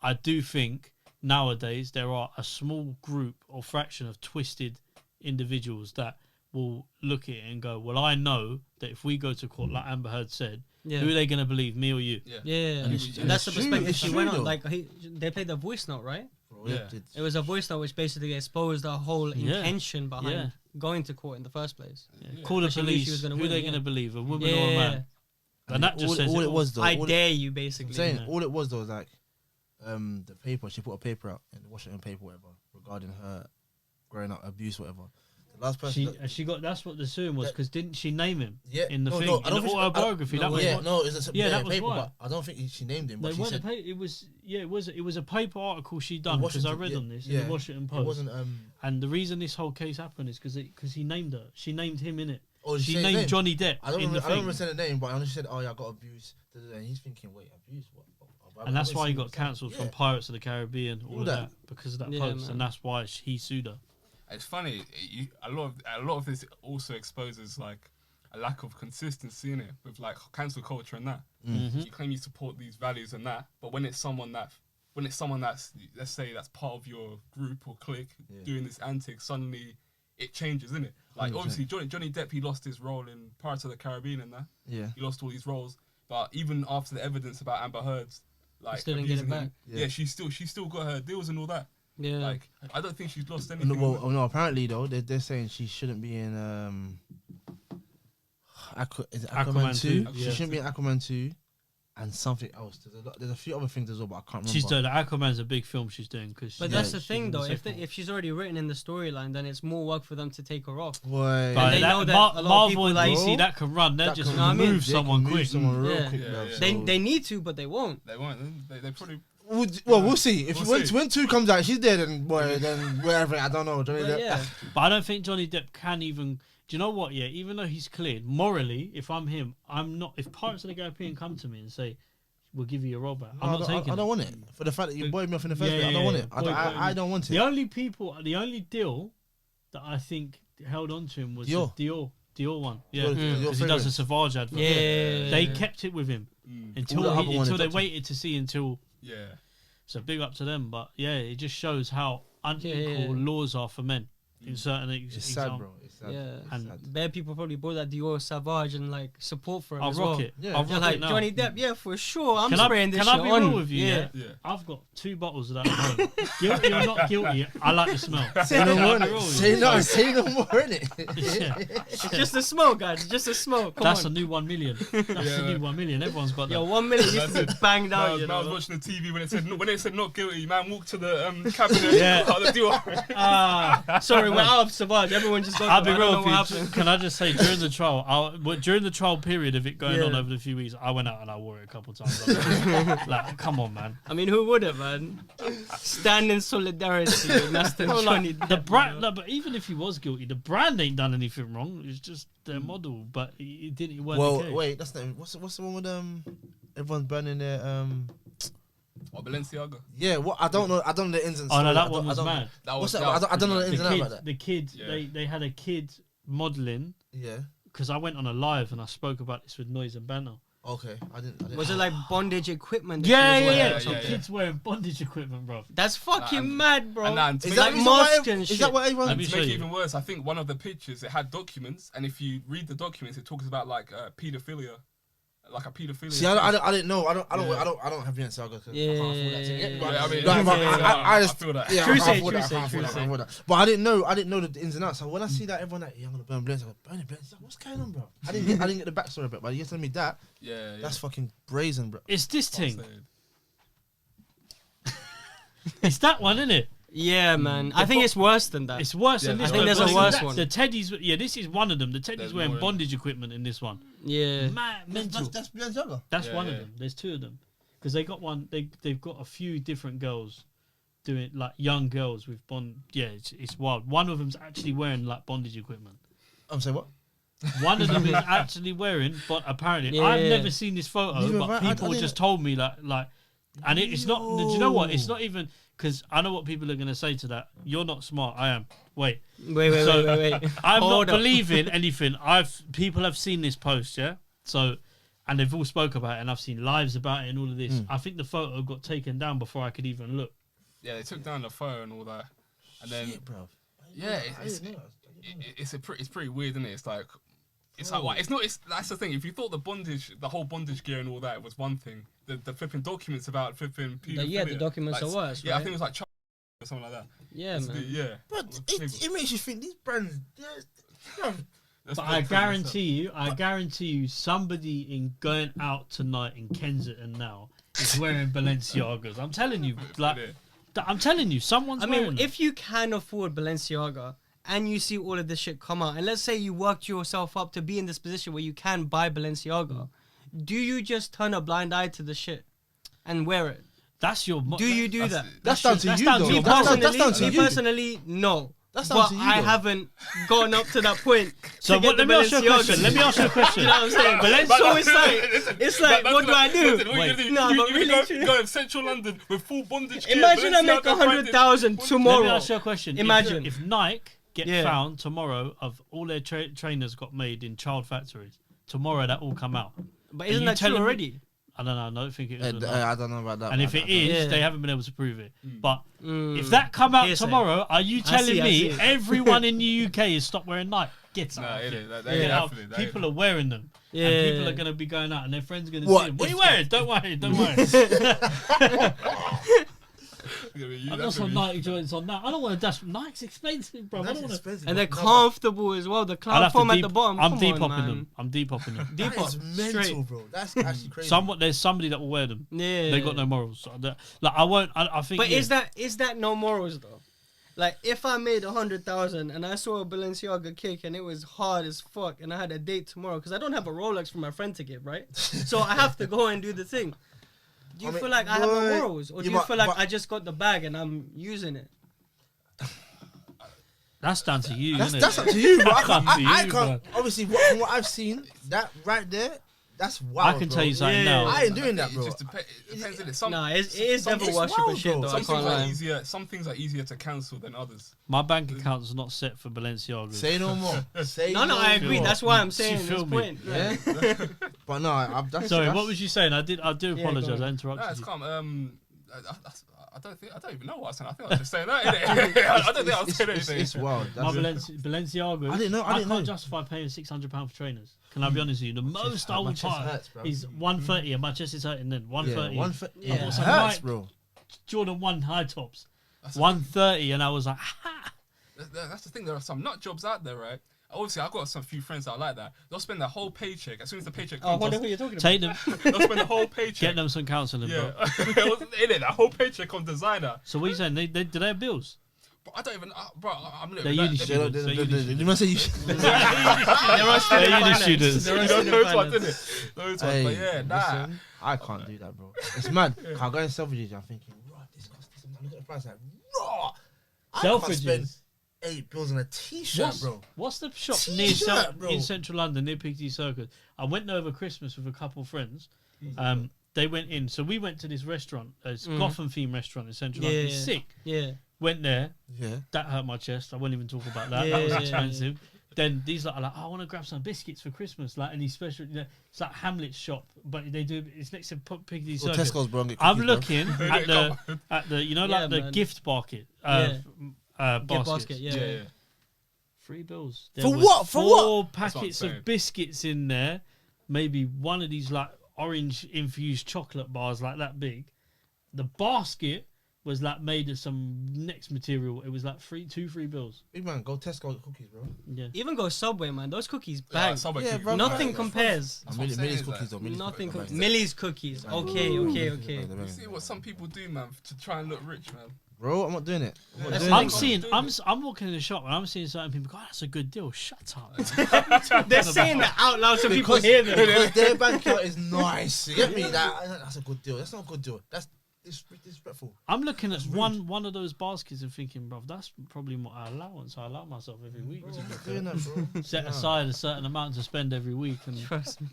I do think nowadays there are a small group or fraction of twisted individuals that will look at it and go, well, I know that if we go to court, like Amber Heard said, who are they going to believe, me or you? And that's the perspective she went on. Like, they played the voice note, right? It was a voice note which basically exposed the whole intention behind going to court in the first place. Call the police. Who are they going to believe, a woman or a man? And that just says all it was, though. I dare you, basically. I'm saying all it was, though, was like the paper. She put a paper out in the Washington paper, whatever, regarding her growing up abuse, whatever. The last person she got. That's what the suing was, because didn't she name him in the thing? I don't in the autobiography. That was that was paper, but I don't think she named him. But she said it was a paper article she done, because I read on this in the Washington Post. It wasn't. And the reason this whole case happened is because he named her. She named him in it. Oh, she named Johnny Depp. I don't remember saying the name, but I only said, "Oh yeah, I got abused." And he's thinking, "Wait, abuse? What?" And that's why he got cancelled from Pirates of the Caribbean, all of that, because of that post, and that's why he sued her. It's funny. A lot of this also exposes like a lack of consistency in it with like cancel culture and that. You claim you support these values and that, but when it's someone that's let's say that's part of your group or clique doing this antics, suddenly it changes, isn't it? Like 100%. Obviously Johnny Depp, he lost his role in Pirates of the Caribbean and that. Yeah, he lost all these roles, but even after the evidence about Amber Heard's like still didn't get it back. She still got her deals and all that. Yeah, like I don't think she's lost anything. No, apparently though they're saying she shouldn't be in Aquaman 2? She shouldn't be in Aquaman 2 and something else. There's a few other things as well, but I can't remember. She's doing Aquaman's a big film she's doing. But that's the thing though, if she's already written in the storyline, then it's more work for them to take her off. Boy, they know that a lot of people and DC that can run. They just move someone quick. They need to, but they won't. They won't. They probably. Well, we'll see. When 2 comes out, she's dead, and then wherever, I don't know. Johnny Depp. But I don't think Johnny Depp can even. Do you know what? Yeah, even though he's cleared morally, if I'm him, I'm not. If Pirates of the Caribbean come to me and say, "We'll give you your role back," I'm not taking it. I don't want it for the fact that you boyed me off in the first place. I don't want it. I don't want it. The only deal that I think held on to him was the Dior one. Yeah, because he does a Sauvage advert. Yeah, they kept it with him until they waited to see until. Yeah. So big up to them, but it just shows how unequal laws are for men in certain examples. It's sad, bro. It's sad. Yeah, and bad people probably bought that Dior Sauvage and like support for him. I'll rock it. Yeah, I'll rock like it now. Johnny Depp. For sure. I'm spraying this shit on. Can I be real with you? Yeah. I've got 2 bottles of that at home. Guilty or not guilty, I like the smell. Say no more. Say no more, innit? It's just the smoke, guys. It's just the smoke. That's a new 1 million. That's a new 1 million. Everyone's got that. Yo, 1 million used to be banged out. I was watching the TV when it said not guilty. Man, walked to the cabinet. Sorry, we're out of Sauvage. Everyone just got. I'll be real with you. Can I just say during the trial period of it going on over the few weeks, I went out and I wore it a couple times. Like, come on, man. I mean, who would have, man? Stand in solidarity with Master Johnny. The brand, but even if he was guilty, the brand ain't done anything wrong. It's just their model, but it didn't. It wasn't the case. Wait, that's not. What's the one with everyone's burning their Balenciaga. Yeah, I don't know. I don't know the ins and outs. Oh no, that one was mad. I don't know the ins and outs about that. The kid, they had a kid modelling. Yeah. Because I went on a live and I spoke about this with Noise and Banter. Okay, I didn't. Was it like bondage equipment? Yeah. Kids wearing bondage equipment, bro. That's fucking mad, bro. And is that masks and shit? Is that what everyone? To make it even worse, I think one of the pictures it had documents, and if you read the documents, it talks about like paedophilia. Like a paedophilia. See, I didn't know. I don't have Balenciaga. I just feel that. Yeah, I can't afford that. But I didn't know the ins and outs. So when I see that everyone like, I'm gonna burn Balenciaga, what's going on, bro? I didn't get the backstory of it, but you telling me that. Yeah. That's fucking brazen, bro. It's this thing. It's that one, isn't it? Yeah, man. I think it's worse than that. It's worse than this. I think there's a worse one. The Teddy's, this is one of them. The Teddy's wearing bondage equipment in this one. Yeah. Mental. That's Balenciaga. That's one of them. There's two of them. Because they got one, they've got a few different girls doing, like, young girls with bond. Yeah, it's wild. One of them's actually wearing, like, bondage equipment. I'm saying what? One of them is actually wearing, but apparently, I've never seen this photo, but people just told me, like, and it's not, do you know what? It's not even... Because I know what people are going to say to that. You're not smart. I am. Wait. Wait. I'm not believing anything. People have seen this post, yeah? So, and they've all spoke about it, and I've seen lives about it and all of this. I think the photo got taken down before I could even look. Yeah, they took down the photo and all that. And then... Shit, bro. Yeah, it's pretty weird, isn't it? It's like... It's like, what? That's the thing. If you thought the whole bondage gear and all that was one thing, the flipping documents about flipping pedophilia. Yeah, the documents are worse. Yeah, right? I think it was like or something like that. Yeah, man. But it makes you think these brands. But I guarantee you, somebody in going out tonight in Kensington now is wearing Balenciagas. I'm telling you, someone's. I mean, if you can afford Balenciaga. And you see all of this shit come out, and let's say you worked yourself up to be in this position where you can buy Balenciaga, do you just turn a blind eye to the shit and wear it? That's your. Do you do that? That's down to you, though. Me personally, no. That's down to you. I haven't gotten up to that point. So let me ask you a question. You know what I'm saying? Balenciaga, it's like, what do I do? Go in central London with full bondage. Imagine I make 100,000 tomorrow. Let me ask you a question. Imagine if Nike get found tomorrow of all their trainers got made in child factories. Tomorrow that all come out. But isn't that true already? I don't know. I don't think it is. I don't know about that. And if it is, they haven't been able to prove it. But if that come out tomorrow, are you telling me everyone in the UK is stop wearing Nike? Get out. People are wearing them. Yeah. And people are going to be going out and their friends are going to see them. What are you wearing? Don't worry. I've got some Nike joints on that. I don't want to dash. Nike's expensive, bro. And they're comfortable as well. The cloud foam at the bottom. I'm depopping them. That is mental, bro. That's actually crazy. There's somebody that will wear them. Yeah, they got no morals. Like I won't. I think. But is that no morals though? Like if I made 100,000 and I saw a Balenciaga kick and it was hard as fuck, and I had a date tomorrow because I don't have a Rolex for my friend to give, right? So I have to go and do the thing. Do you feel like I have no morals? Or do you feel like I just got the bag and I'm using it? That's down to you, isn't it? That's up to you, bro. I can't. Obviously, from what I've seen, that right there, that's wild, I can tell you something now. I ain't doing that, bro. It depends on it. It is devil worship shit, though. Some things are easier to cancel than others. My bank account's not set for Balenciaga. Say no more. No, I agree. That's why I'm saying this point. Yeah. But no, sorry, what was you saying? I do apologise. I interrupted you. It's calm. I don't even know what I was saying. I think I was just saying that. I don't think I was saying anything. It's wild. My Balenciaga. I didn't know. I can't justify paying £600 for trainers. Can I be honest with you? The most I would pay is 130, and my chest is hurting then. 130. Yeah, it hurts, bro. Jordan 1 high tops. 130, and I was like, ha! That's the thing. There are some nut jobs out there, right? Obviously, I've got some few friends that are like that. They'll spend their whole paycheck as soon as the paycheck comes. I wonder who you're talking about. Take them. They'll spend the whole paycheck. Get them some counselling, bro. That whole paycheck on designer. So what are you saying? Do they have bills? But I don't even, bro. I'm they're uni students. You must say you. They're uni students. Those ones, isn't it? Those ones. But yeah, nah. I can't do that, bro. It's mad. Can't go in Selfridges. I'm thinking, raw, this costs this. I'm looking at the price like, raw. Selfridges. £8 on a t-shirt, bro. What's the shop in central London near Piccadilly Circus? I went there over Christmas with a couple of friends. They went in, so we went to this restaurant. It's a Gotham themed restaurant in central London. It's sick. Yeah. Went there. Yeah. That hurt my chest. I won't even talk about that. That was expensive. then these are like, I want to grab some biscuits for Christmas, like any special. You know, it's like Hamlet's shop, but they do. It's next to Piccadilly Circus. Tesco's, bro. I'm looking at the you know, like the gift basket. Basket. Yeah. $3. For what? For what? 4 packets of biscuits in there. Maybe one of these like orange infused chocolate bars, like that big. The basket was like made of some next material. It was like $3 Big man, go Tesco cookies, bro. Yeah. Even go Subway, man. Those cookies bang. Yeah, bro. Nothing compares. Millie's cookies, though. Nothing compares. Millie's cookies. Okay. You see what some people do, man, to try and look rich, man. Bro, I'm not doing it. I'm walking in the shop and I'm seeing certain people go, oh, that's a good deal. Shut up. They're saying that out loud so people hear them. Because their bank account is nice. You get me? That's a good deal. That's not a good deal. That's disrespectful. I'm looking at one of those baskets and thinking, bro, that's probably my allowance. I allow myself every week to set aside a certain amount to spend every week, and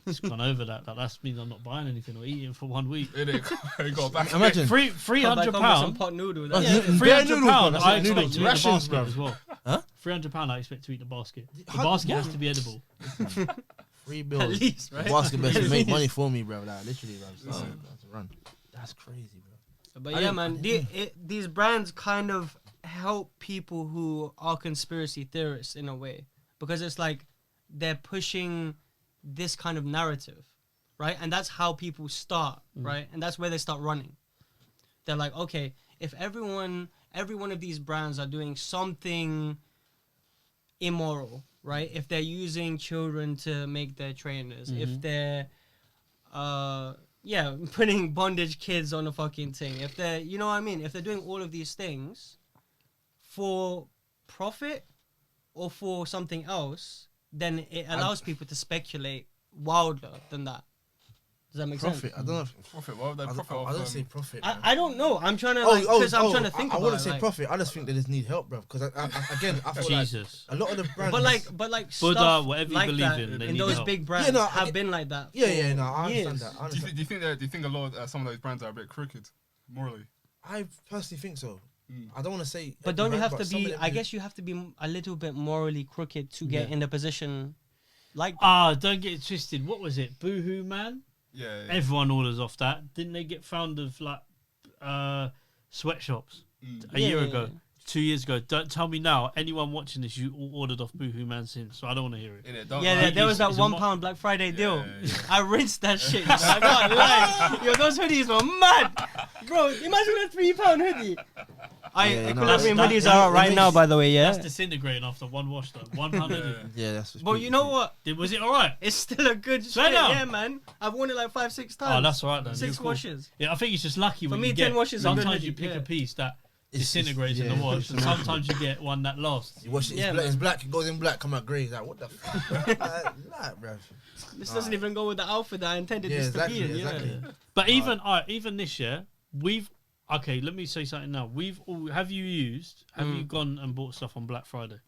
it's gone over that. That means I'm not buying anything or eating for 1 week. Imagine £300. Pot noodle. £300. I expect to eat the rations, basket as well. Huh? £300. I expect to eat the basket. The basket has to be edible. $3 at least, right? Basket best make money for me, bro. Like, literally, bro. Run. That's crazy, bro. But yeah, man, these brands kind of help people who are conspiracy theorists in a way, because it's like they're pushing this kind of narrative, right? And that's how people start, right? And that's where they start running. They're like, okay, if every one of these brands are doing something immoral, right? If they're using children to make their trainers, if they're putting bondage kids on a fucking thing. If they're, you know what I mean? If they're doing all of these things for profit or for something else, then it allows people to speculate wilder than that. Does that make sense? I don't know. Profit. What would they profit off? I don't say profit. I don't know. I'm trying to I'm trying to think about it. I wouldn't say profit. I just think they just need help, bro. Because I feel Jesus. like a lot of the brands. But like Buddha, stuff whatever like you believe that, in, they and need those help. big brands have been like that. I understand that. Do you think a lot of some of those brands are a bit crooked morally? I personally think so. I don't want to say. But don't you have to be? I guess you have to be a little bit morally crooked to get in a position like. Don't get it twisted. What was it? Boohoo Man. Yeah. Everyone orders off that. Didn't they get found of like sweatshops a year ago? 2 years ago. Don't tell me now. Anyone watching this, you all ordered off Boohoo Man since, so I don't want to hear it. There was that £1 Black Friday deal. I rinsed that shit. I can't lie. Yo, those hoodies were mad, bro. Imagine a £3 hoodie. Equilibrium hoodies are out right now, by the way. Yeah, that's disintegrating after one wash though. £1 hoodie. Yeah, that's. But you know what? Was it alright? It's still a good shit. Yeah, man. I've worn it like 5-6 times. Oh, that's alright then. 6 washes. Yeah, I think it's just lucky. For me, 10 washes. Sometimes you pick a piece that disintegrates in the wash, and sometimes you get one that lasts. You wash it, it's black, it goes in black, come out grey. Like, what the fuck? Bro. This doesn't even go with the outfit that I intended this to be in. Exactly. But even this year, let me say something now. Have you gone and bought stuff on Black Friday?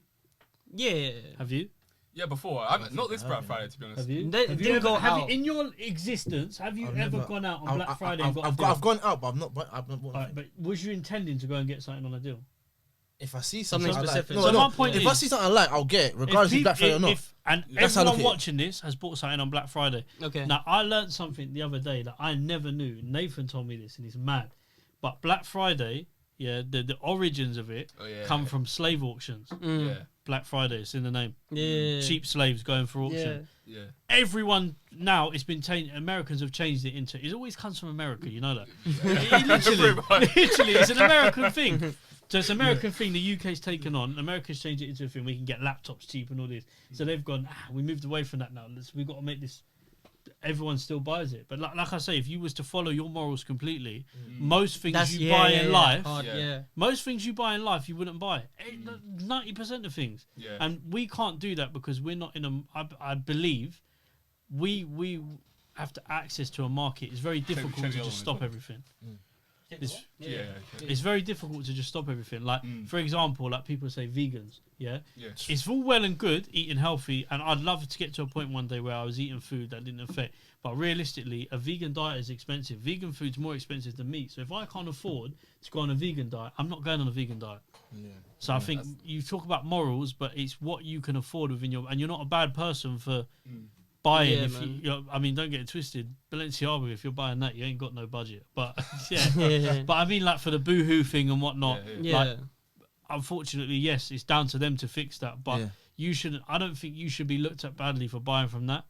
Yeah. Have you? Yeah, before. Not this Black Friday, to be honest. Have you? In your existence, have you ever gone out on Black Friday? I've gone out, but I've not bought anything. But was you intending to go and get something on a deal? If I see something specific. Like, if I see something I like, I'll get it, regardless if Black Friday or not. And everyone watching this has bought something on Black Friday. Okay. Now, I learned something the other day that I never knew. Nathan told me this, and he's mad. But Black Friday, the origins of it come from slave auctions. Yeah. Black Friday, it's in the name. Yeah. Cheap slaves going for auction. Yeah. Everyone now, it's been changed. Americans have changed it into. It always comes from America, you know that. literally, it's an American thing. So it's an American thing the UK's taken on. America's changed it into a thing. We can get laptops cheap and all this. So they've gone, we moved away from that now. We've got to make this. Everyone still buys it. But like I say, if you was to follow your morals completely, most things you buy in life, most things you buy in life, you wouldn't buy. 90% of things. Yeah. And we can't do that because we're not in a, I believe, we have to access to a market. It's very difficult to just stop everything. It's very difficult to just stop everything. Like, for example, like people say vegans. It's all well and good eating healthy, and I'd love to get to a point one day where I was eating food that didn't affect. But realistically, a vegan diet is expensive. Vegan food's more expensive than meat. So if I can't afford to go on a vegan diet, I'm not going on a vegan diet. So I think you talk about morals, but it's what you can afford within your, and you're not a bad person for buying. If I mean, don't get it twisted. Balenciaga, if you're buying that, you ain't got no budget. But but I mean, like for the boohoo thing and whatnot. Like, unfortunately, yes, it's down to them to fix that. But you shouldn't. I don't think you should be looked at badly for buying from that,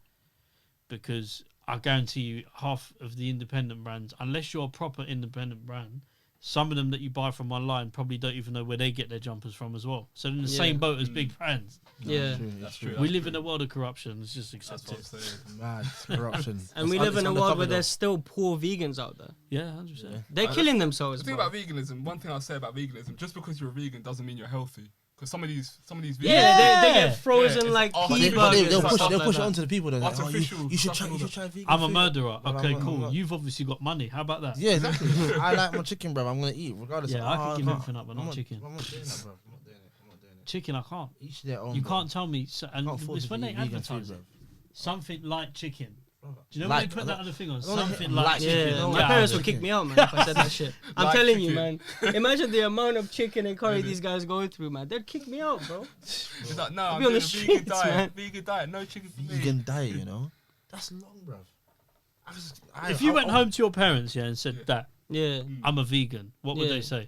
because I guarantee you, half of the independent brands, unless you're a proper independent brand, some of them that you buy from online probably don't even know where they get their jumpers from as well. So in the same boat as big brands. That's true. We live in a world of corruption. It's just accepted. Mad corruption. And we live in a world where there's still poor vegans out there. Yeah, 100%. They're killing themselves. The thing about veganism, one thing I'll say about veganism, just because you're a vegan doesn't mean you're healthy. Because some of these vegans, they get frozen like pea burgers. They'll push it onto the people. They're like, you should try vegan. I'm a murderer. Okay, cool. You've obviously got money. How about that? Yeah, exactly. I like my chicken, bro. I'm gonna eat regardless. Yeah, I can give everything up, but not chicken. I'm not doing that, bro. I'm not doing it. Chicken, I can't. Each their own. You can't tell me. And it's when they advertise it. Something like chicken. Do you know when they put that other thing on? Something like chicken. Yeah, my parents would kick me out, man, if I said that shit. I'm telling you, man. Imagine the amount of chicken and curry these guys go through, man. They'd kick me out, bro. It's like, no, I'm doing a vegan diet. Vegan diet, no chicken for me. Vegan diet, you know? That's long, bro. If you went home to your parents, and said that, yeah, I'm a vegan, what would they say?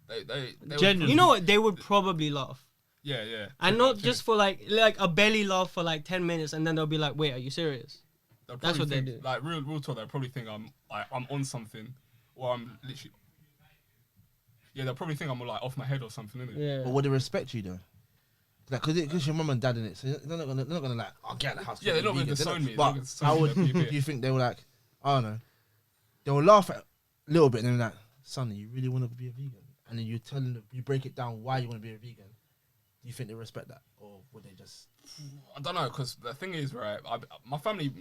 They genuinely. You know what? They would probably laugh. Yeah. And not just for like a belly laugh for like 10 minutes, and then they'll be like, "Wait, are you serious?" That's what they do. Like real talk, they'll probably think I'm on something, or I'm literally. Yeah, they'll probably think I'm like off my head or something, innit? Yeah. But would they respect you though? Like, cause your mum and dad in it, so they're not gonna like, I'll get out of the house. Yeah, they're not gonna disown me. But how would you think they were like? I don't know. They will laugh at a little bit, and then like, "Sonny, you really want to be a vegan?" And then you tell them, you break it down why you want to be a vegan. Do you think they respect that, or would they just? I don't know, because the thing is, right, my family,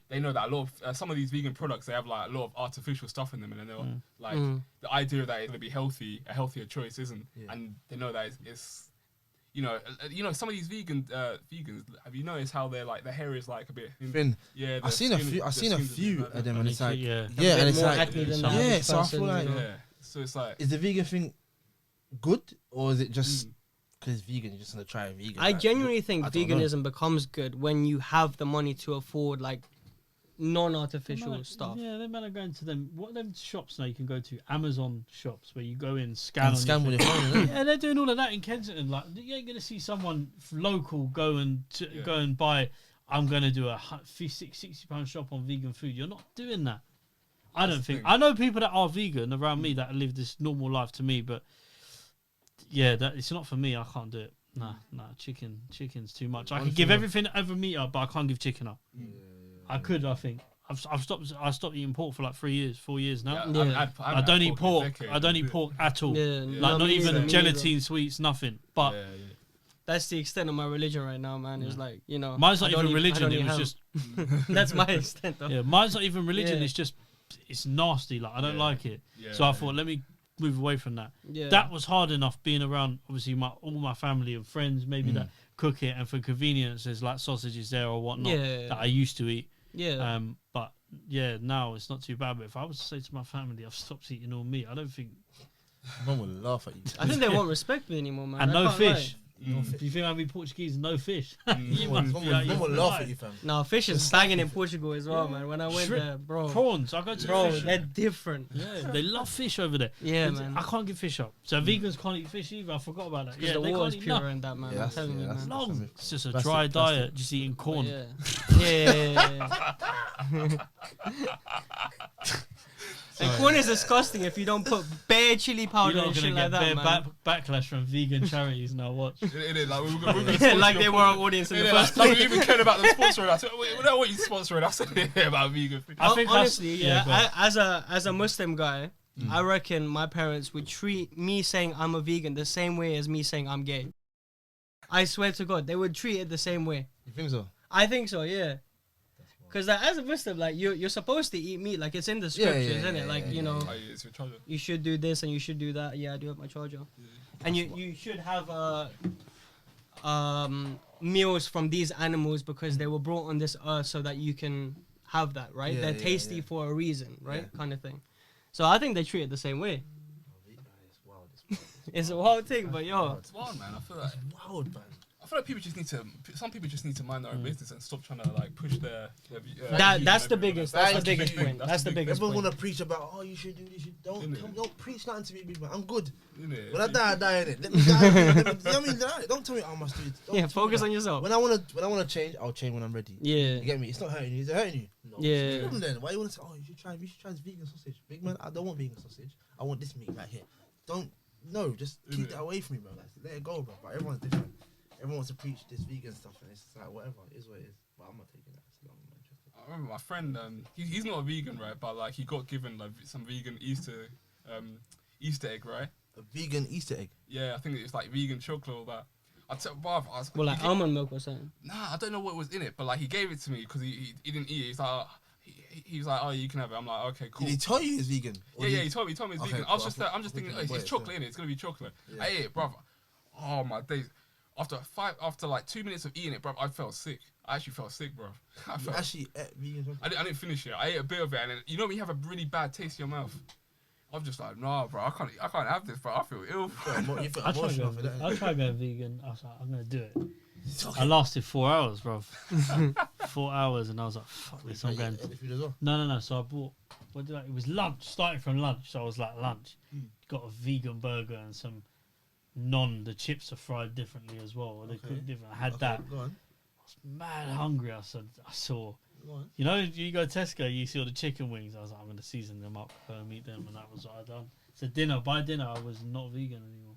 they know that a lot of some of these vegan products, they have like a lot of artificial stuff in them, and they're like the idea that it's gonna be healthy, a healthier choice isn't, and they know that it's you know, some of these vegans, have you noticed how they're like, their hair is like a bit thin? Yeah, I've seen a few of them, and it's like, and it's like, so I feel like, so it's like, is the vegan thing good, or is it just? Because vegan, you're just gonna try a vegan. I genuinely think veganism becomes good when you have the money to afford like non-artificial stuff. Yeah, they are going to them. What are them shops now you can go to? Amazon shops where you go in, scan with your phone. Yeah, they're doing all of that in Kensington. Like, you ain't gonna see someone local go and buy. I'm gonna do a £60 shop on vegan food. You're not doing that. I don't think. I know people that are vegan around me that live this normal life to me, but. Yeah, it's not for me. I can't do it. Nah. Chicken's too much. I can give everything over meat up, but I can't give chicken up. I could. I think I've stopped. I stopped eating pork for like 4 years now. I don't eat pork. I don't eat pork at all. Like not even gelatine sweets, nothing. But that's the extent of my religion right now, man. It's like, you know, mine's not even religion. It was just. That's my extent. Though. Yeah, mine's not even religion. It's just, it's nasty. Like I don't like it. So I thought, let me move away from that. That was hard enough being around obviously all my family and friends maybe that cook it, and for convenience there's like sausages there or whatnot that I used to eat. But now it's not too bad. But if I was to say to my family I've stopped eating all meat, I don't think Mum will laugh at you. I think they won't respect me anymore, man. And no fish. Do you think I'd be Portuguese? No fish. You must be like, Mum will laugh at you, fam. No, fish is banging in Portugal as well, man. When I went there, bro. Prawns. I go to fish. They're different. Yeah, they love fish over there. Yeah, man. I can't give fish up. So vegans can't eat fish either. I forgot about that. Yeah, the water's pure in that, man. I'm telling you, man. Long. It's just a dry diet, just eating corn. Yeah. And corn is disgusting if you don't put bare chili powder and shit like that, man. Backlash from vegan charities now. Watch. Like they were our audience in the first place. Like we even cared about the sponsoring. I said, we don't want you sponsoring us about vegan food. I think honestly, as a Muslim guy, I reckon my parents would treat me saying I'm a vegan the same way as me saying I'm gay. I swear to God, they would treat it the same way. You think so? I think so, yeah. Because like, as a Muslim, like you're supposed to eat meat, like it's in the scriptures, isn't it? Like you know, it's your charger. You should do this and you should do that. Yeah, I do have my charger. And you should have meals from these animals because they were brought on this earth so that you can have that, right? They're tasty for a reason, right? Kind of thing. So I think they treat it the same way. It's a wild thing, but yo, it's wild, man. I feel like it's wild, man. I feel like some people just need to mind their own business and stop trying to like push their that's the biggest point. That's the biggest point. Everyone want to preach about, oh, you should do this. Don't preach nothing to me, man. I'm good. When I die, innit? Let me die. You know what I mean? Don't tell me I must do it. Yeah, focus on yourself. When I wanna change, I'll change when I'm ready. Yeah. You get me? It's not hurting you. Is it hurting you? No. Yeah. What's the problem then? Why you want to say, oh, you should try this vegan sausage? Big man, I don't want vegan sausage. I want this meat right here. Just keep that away from me, bro. Like, let it go, bro. But everyone's different. Everyone wants to preach this vegan stuff, and it's like whatever. It is what it is. But I'm not taking that. It's long, man. I remember my friend. He's not a vegan, right? But like he got given like some vegan Easter egg, right? A vegan Easter egg. Yeah, I think it's like vegan chocolate or that. Well, like almond milk or something. Nah, I don't know what was in it, but like he gave it to me because he didn't eat it. He's like. He was like, oh, you can have it. I'm like, okay, cool. Did he tell you it's vegan? Yeah, he told me it's vegan. I was just I'm just thinking, it's chocolate in it. It's gonna be chocolate. Yeah. I ate it, brother. Oh my days. After like 2 minutes of eating it, bro, I felt sick. I actually felt sick, bro. You actually ate vegan chocolate? I didn't finish it. I ate a bit of it, and then, you know when you have a really bad taste in your mouth? I'm just like, nah, bro, I can't have this, bro. I feel ill. I tried going vegan. I was like, I'm gonna do it. I lasted 4 hours, bro. 4 hours, and I was like, fuck this, I'm going. No. So I bought, it was lunch, starting from lunch. So I was like, lunch. Got a vegan burger and some the chips are fried differently as well. They cooked different. I had that. Go on. I was mad hungry. I saw, you know, you go to Tesco, you see all the chicken wings. I was like, I'm going to season them up and eat them, and that was what I done. So by dinner, I was not vegan anymore.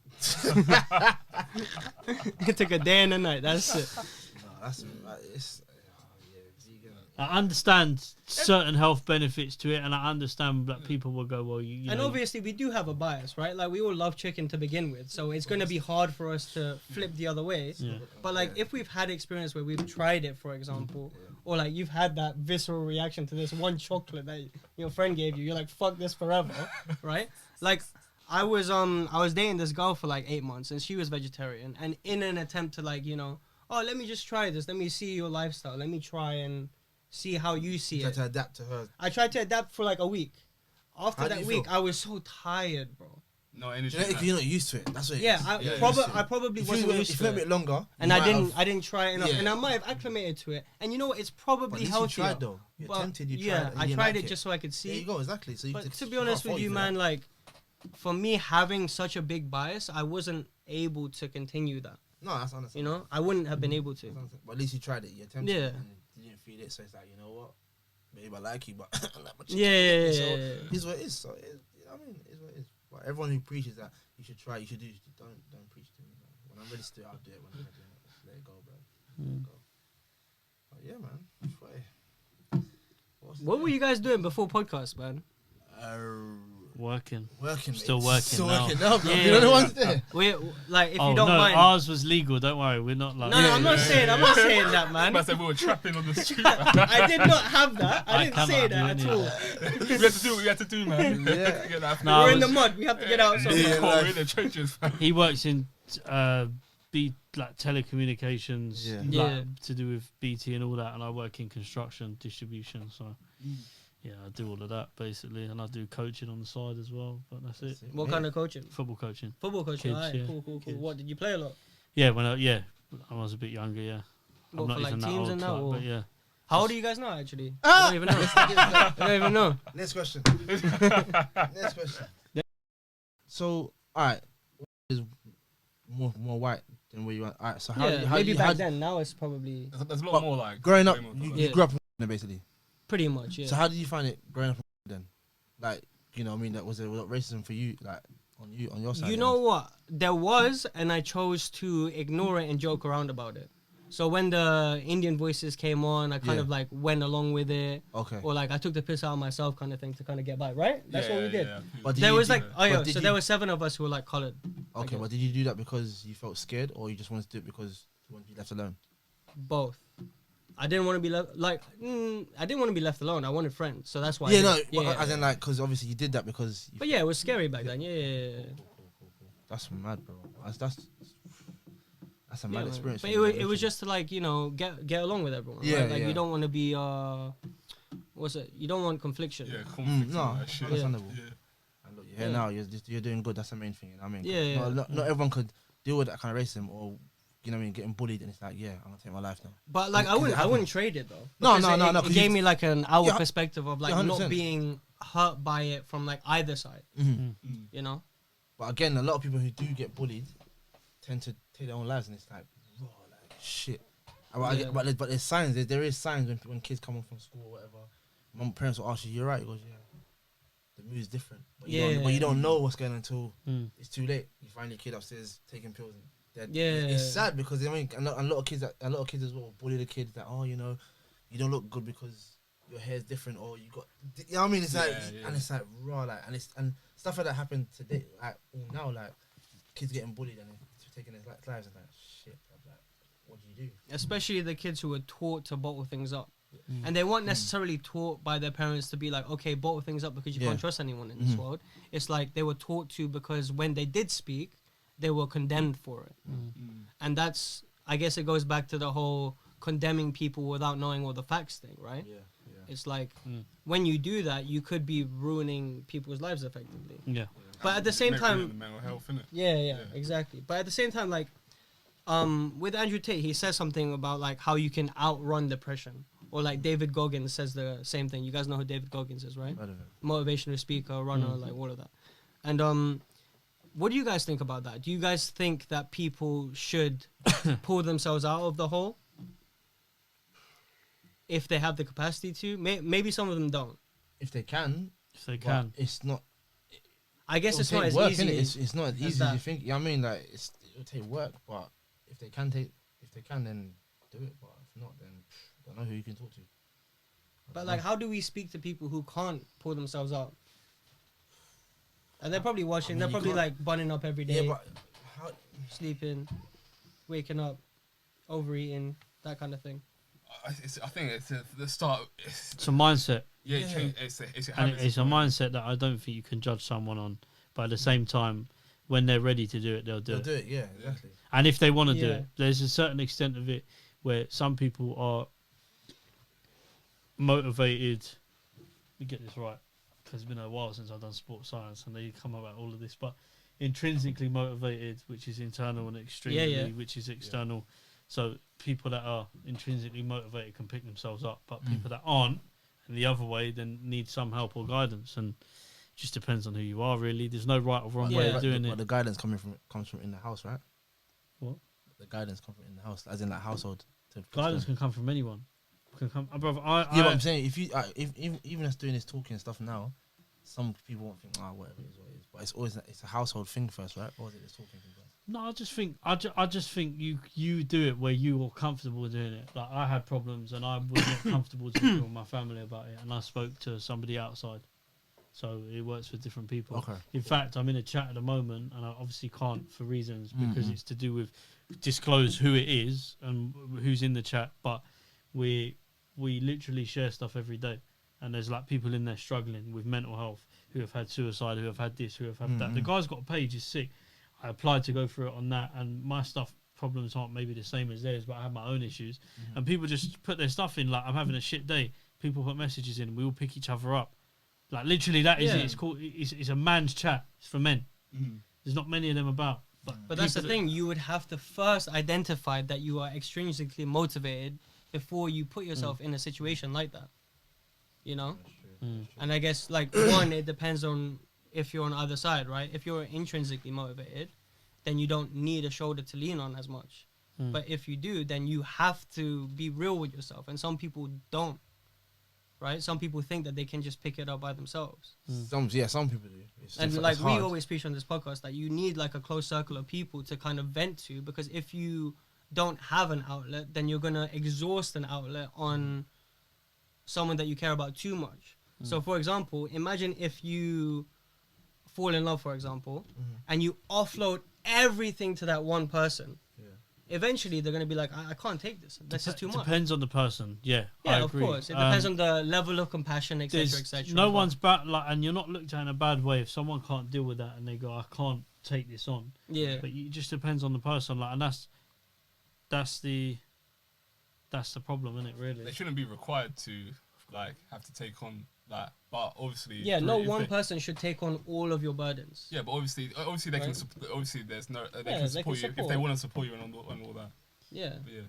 It took a day and a night. That's it. No, that's it's vegan. I understand certain health benefits to it, and I understand that people will go, well, you and know, obviously we do have a bias, right? Like we all love chicken to begin with, so it's going to be hard for us to flip the other way. Yeah. But like if we've had experience where we've tried it, for example, or like you've had that visceral reaction to this one chocolate that your friend gave you, you're like, fuck this forever, right? Like I was dating this girl for like 8 months, and she was vegetarian, and in an attempt to like, you know, oh, let me just try this, let me see your lifestyle, let me try and see how you see it. Tried to adapt to her. I tried to adapt for like a week. After that week, I was so tired, bro. No energy. If you're not used to it, that's what it is. I probably wasn't used to it. If you went a bit longer, and I didn't try it enough, and I might have acclimated to it. And you know what? It's probably healthier. You tried though. You attempted. You tried. I tried it just so I could see. There you go. Exactly. So but to be honest with you, man, like for me having such a big bias, I wasn't able to continue that. No, that's understandable. You know, I wouldn't have been able to. But at least you tried it. You attempted. Yeah. It and you didn't feel it, so it's like, you know what? Maybe I like you, but I like my chicken. Yeah. So it's what it is. So you know what I mean, it's what it is. But everyone who preaches that you should try, you should do. Don't preach to me. Man. When I'm ready to do it, I'll do it. When I'm ready, let it go, bro. Let it go. But yeah, man. That's funny. What were you guys doing before podcast, man? Working. Still working now, bro. Yeah. You know the ones there. We like if you don't mind. Ours was legal. Don't worry, we're not like. No, I'm not saying that, man. I said we were trapping on the street. I did not have that. I didn't say that at all. We had to do what we had to do, man. Yeah. Get that We're in the mud. We have to get out. We're in the trenches. He works in telecommunications, to do with BT and all that, and I work in construction distribution. So. Yeah, I do all of that basically, and I do coaching on the side as well. But that's it. What kind of coaching? Football coaching. Football coaching. Kids, right. Cool. Kids. What did you play a lot? Yeah, when I was a bit younger. Yeah, What, I'm not for even like that teams old, and that, or? but yeah. How old are you guys now? Actually, I don't even know. I don't even know. Next question. Next question. So, all right, is more white than where you are. All right, so maybe back then. Now it's probably there's a lot more like growing up. You grew up in basically. Pretty much. Yeah. So how did you find it growing up then? Like, you know, what I mean, was there racism for you, like on your side? You know what? There was, and I chose to ignore it and joke around about it. So when the Indian voices came on, I kind of like went along with it. Okay. Or like I took the piss out of myself, kind of thing, to kind of get by. Right? That's what we did. Yeah. But there was like, so there were 7 of us who were like coloured. Okay, but did you do that because you felt scared, or you just wanted to do it because you wanted to be left alone? Both. I didn't want to be left I didn't want to be left alone. I wanted friends, so that's why. As in like, because obviously you did that because. But yeah, it was scary back then. Yeah. That's mad, bro. That's a mad experience. But it was just to like, you know, get along with everyone. Yeah, right? Like you don't want to be what's it? You don't want confliction. Yeah, conflict. No, understandable. Yeah. And look, you're here now. You're doing good. That's the main thing. You know what I mean? Yeah. Not everyone could deal with that kind of racism, or you know what I mean, getting bullied, and it's like, yeah, I'm gonna take my life now. But like, I wouldn't trade it though. No. It gave me like an hour perspective of like not being hurt by it from like either side. You know. But again, a lot of people who do get bullied tend to take their own lives, and it's like, raw, like shit. But there's signs. There is signs when kids come home from school or whatever. My parents will ask you, "You're right." He goes, "Yeah." The mood's different, but you don't know what's going on until it's too late. You find your kid upstairs taking pills. And it's sad because I mean, a lot of kids as well bully the kids that, oh, you know, you don't look good because your hair's different, or you got, you know what I mean? It's like, and it's like raw, like, and stuff like that happened today, like now, like kids getting bullied and taking their lives, and like shit, like, what do you do? Especially the kids who were taught to bottle things up. And they weren't necessarily taught by their parents to be like, okay, bottle things up because you can't trust anyone in this world. It's like they were taught to because when they did speak, they were condemned for it. And that's, I guess it goes back to the whole condemning people without knowing all the facts thing, right? Yeah. It's like when you do that, you could be ruining people's lives effectively. Yeah. But at the same time, mental health, innit? Yeah, exactly. But at the same time, like, with Andrew Tate, he says something about like how you can outrun depression. Or like David Goggins says the same thing. You guys know who David Goggins is, right? Motivational speaker, runner, like all of that. And what do you guys think about that? Do you guys think that people should pull themselves out of the hole if they have the capacity to? Maybe some of them don't. If they can. It's not. I guess it's not as work, easy. It's not as easy as you think. I mean, like it'll take work, but if they can, then do it. But if not, then I don't know who you can talk to. But like, how do we speak to people who can't pull themselves out? And they're probably watching. They're probably like bunning up every day, sleeping, waking up, overeating, that kind of thing. I think it's the start. It's a mindset. Yeah, it's a mindset that I don't think you can judge someone on. But at the same time, when they're ready to do it, they'll do it. Yeah, exactly. And if they want to do it, there's a certain extent of it where some people are motivated. Let me get this right, because it's been a while since I've done sports science and they come about all of this. But intrinsically motivated, which is internal, and extrinsic, which is external. Yeah. So people that are intrinsically motivated can pick themselves up, but people that aren't, and the other way, then need some help or guidance. And it just depends on who you are, really. There's no right or wrong way of doing it. But the guidance comes from in the house, right? What? The guidance comes from in the house, as in like household. Guidance can come from anyone. Can come, brother. But I'm saying, if you, even us doing this talking and stuff now, some people won't think, whatever it is, what it is. But it's always a household thing first, right? Or is it this talking thing first? No, I just think you do it where you are comfortable doing it. Like I had problems and I was not comfortable talking with my family about it, and I spoke to somebody outside. So it works for different people. Okay. In fact, I'm in a chat at the moment, and I obviously can't for reasons because it's to do with disclose who it is and who's in the chat. But we literally share stuff every day, and there's like people in there struggling with mental health, who have had suicide, who have had this, who have had that. The guy's got a page, he's sick. I applied to go through it on that, and my problems aren't maybe the same as theirs, but I have my own issues. And people just put their stuff in, like, I'm having a shit day. People put messages in, and we all pick each other up. Like, literally, that is it. It's called, it's a man's chat. It's for men. There's not many of them about. But that's the thing. You would have to first identify that you are extrinsically motivated before you put yourself in a situation like that. You know? And I guess, like, one, it depends on if you're on either side, right? If you're intrinsically motivated, then you don't need a shoulder to lean on as much. But if you do, then you have to be real with yourself. And some people don't, right? Some people think that they can just pick it up by themselves. Some people do. And like we always preach on this podcast that you need like a close circle of people to kind of vent to, because if you don't have an outlet, then you're going to exhaust an outlet on someone that you care about too much. So for example, imagine if you fall in love, for example, and you offload everything to that one person. eventually they're gonna be like, I can't take this. This is too much. Depends on the person. Yeah, yeah, I of agree. course. It depends on the level of compassion, etc., etc. No one's bad, like, and you're not looked at in a bad way if someone can't deal with that and they go, I can't take this on. Yeah, but it just depends on the person, like, and that's the problem, isn't it? Really, they shouldn't be required to like have to take on that, but obviously, yeah, no one person should take on all of your burdens. Yeah, but obviously they can. Obviously, there's no. They can support you if they want to support you and all that. Yeah. But yeah.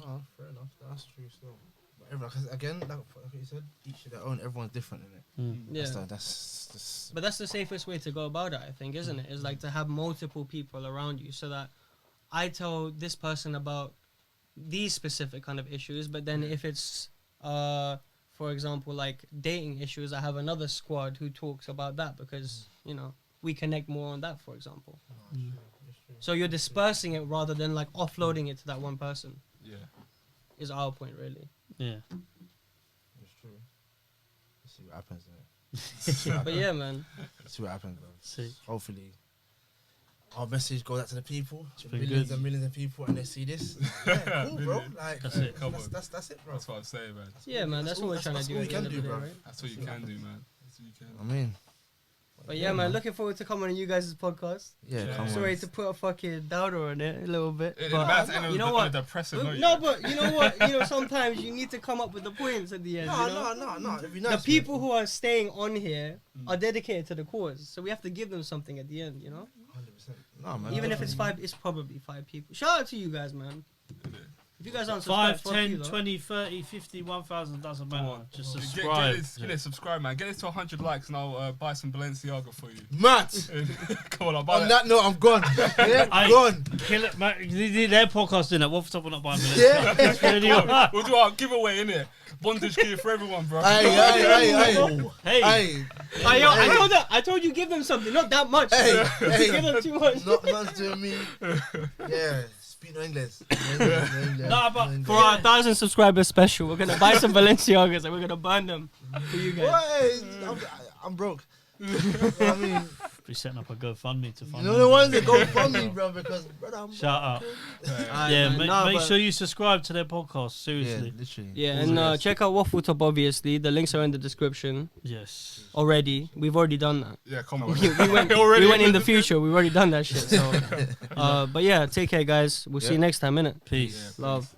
No, fair enough. That's true still. But everyone, again, like you said, each of their own. Everyone's different in it. Yeah. That's But that's the safest way to go about it, I think, isn't it? Is like to have multiple people around you, so that I tell this person about these specific kind of issues, but then if it's for example, like dating issues, I have another squad who talks about that because, you know, we connect more on that, for example. So you're dispersing it rather than like offloading it to that one person. Yeah. Is our point, really. Yeah. It's true. Let's see what happens there. But yeah, man. Let's see what happens, bro. See. Hopefully our message goes out to the people, to been millions good. and millions of people, and they see this. Yeah, cool, bro. Like, That's it. That's it, bro. That's what I'm saying, man. Yeah, man. That's what we're trying to do. All we can do, bro. Right? That's what you can do, man. That's what you can. I mean, But yeah, man. Looking forward to coming on you guys' podcast. yeah, Yeah. come on. Sorry to put a fucking downer on it a little bit. You know what? Depressive, No, but you know what? You know, sometimes you need to come up with the points at the end. No, you know? no. It'd be The nice, people who are staying on here are dedicated to the cause, so we have to give them something at the end, you know. 100%. No, man. Even if it's 5, it's probably 5 people. Shout out to you guys, man. If you guys aren't subscribed, 5, 10, 20, 30, 50, 1,000 doesn't matter. Just Get subscribe. this, subscribe, man. Get this to 100 likes and I'll buy some Balenciaga for you. Matt. Come on, I'll buy On that. that note, I'm gone. Yeah, gone. Kill it, man. Their podcast doing that. What for? We're not buying minutes. Yeah. It's really alright. We'll do our giveaway, innit? Bondage gear for everyone, bro. Hey. I told you give them something, not that much. Hey. Give them too much. Not much to me. Yeah. Speak no English. No, but For our 1,000 subscribers special, we're gonna buy some Balenciagas and we're gonna burn them for you guys. What? I'm broke. I mean, be setting up a GoFundMe to fund. you know the ones that go from me, bro, because brother, I'm Shout out. Yeah, Make sure you subscribe to their podcast. Seriously. Yeah, literally. Yeah, and check out Waffle Top, obviously. The links are in the description Yes. already. We've already done that. Yeah, come on. we went in the future. We've already done that shit. So, but yeah, take care, guys. We'll see you next time, innit? Peace. Love.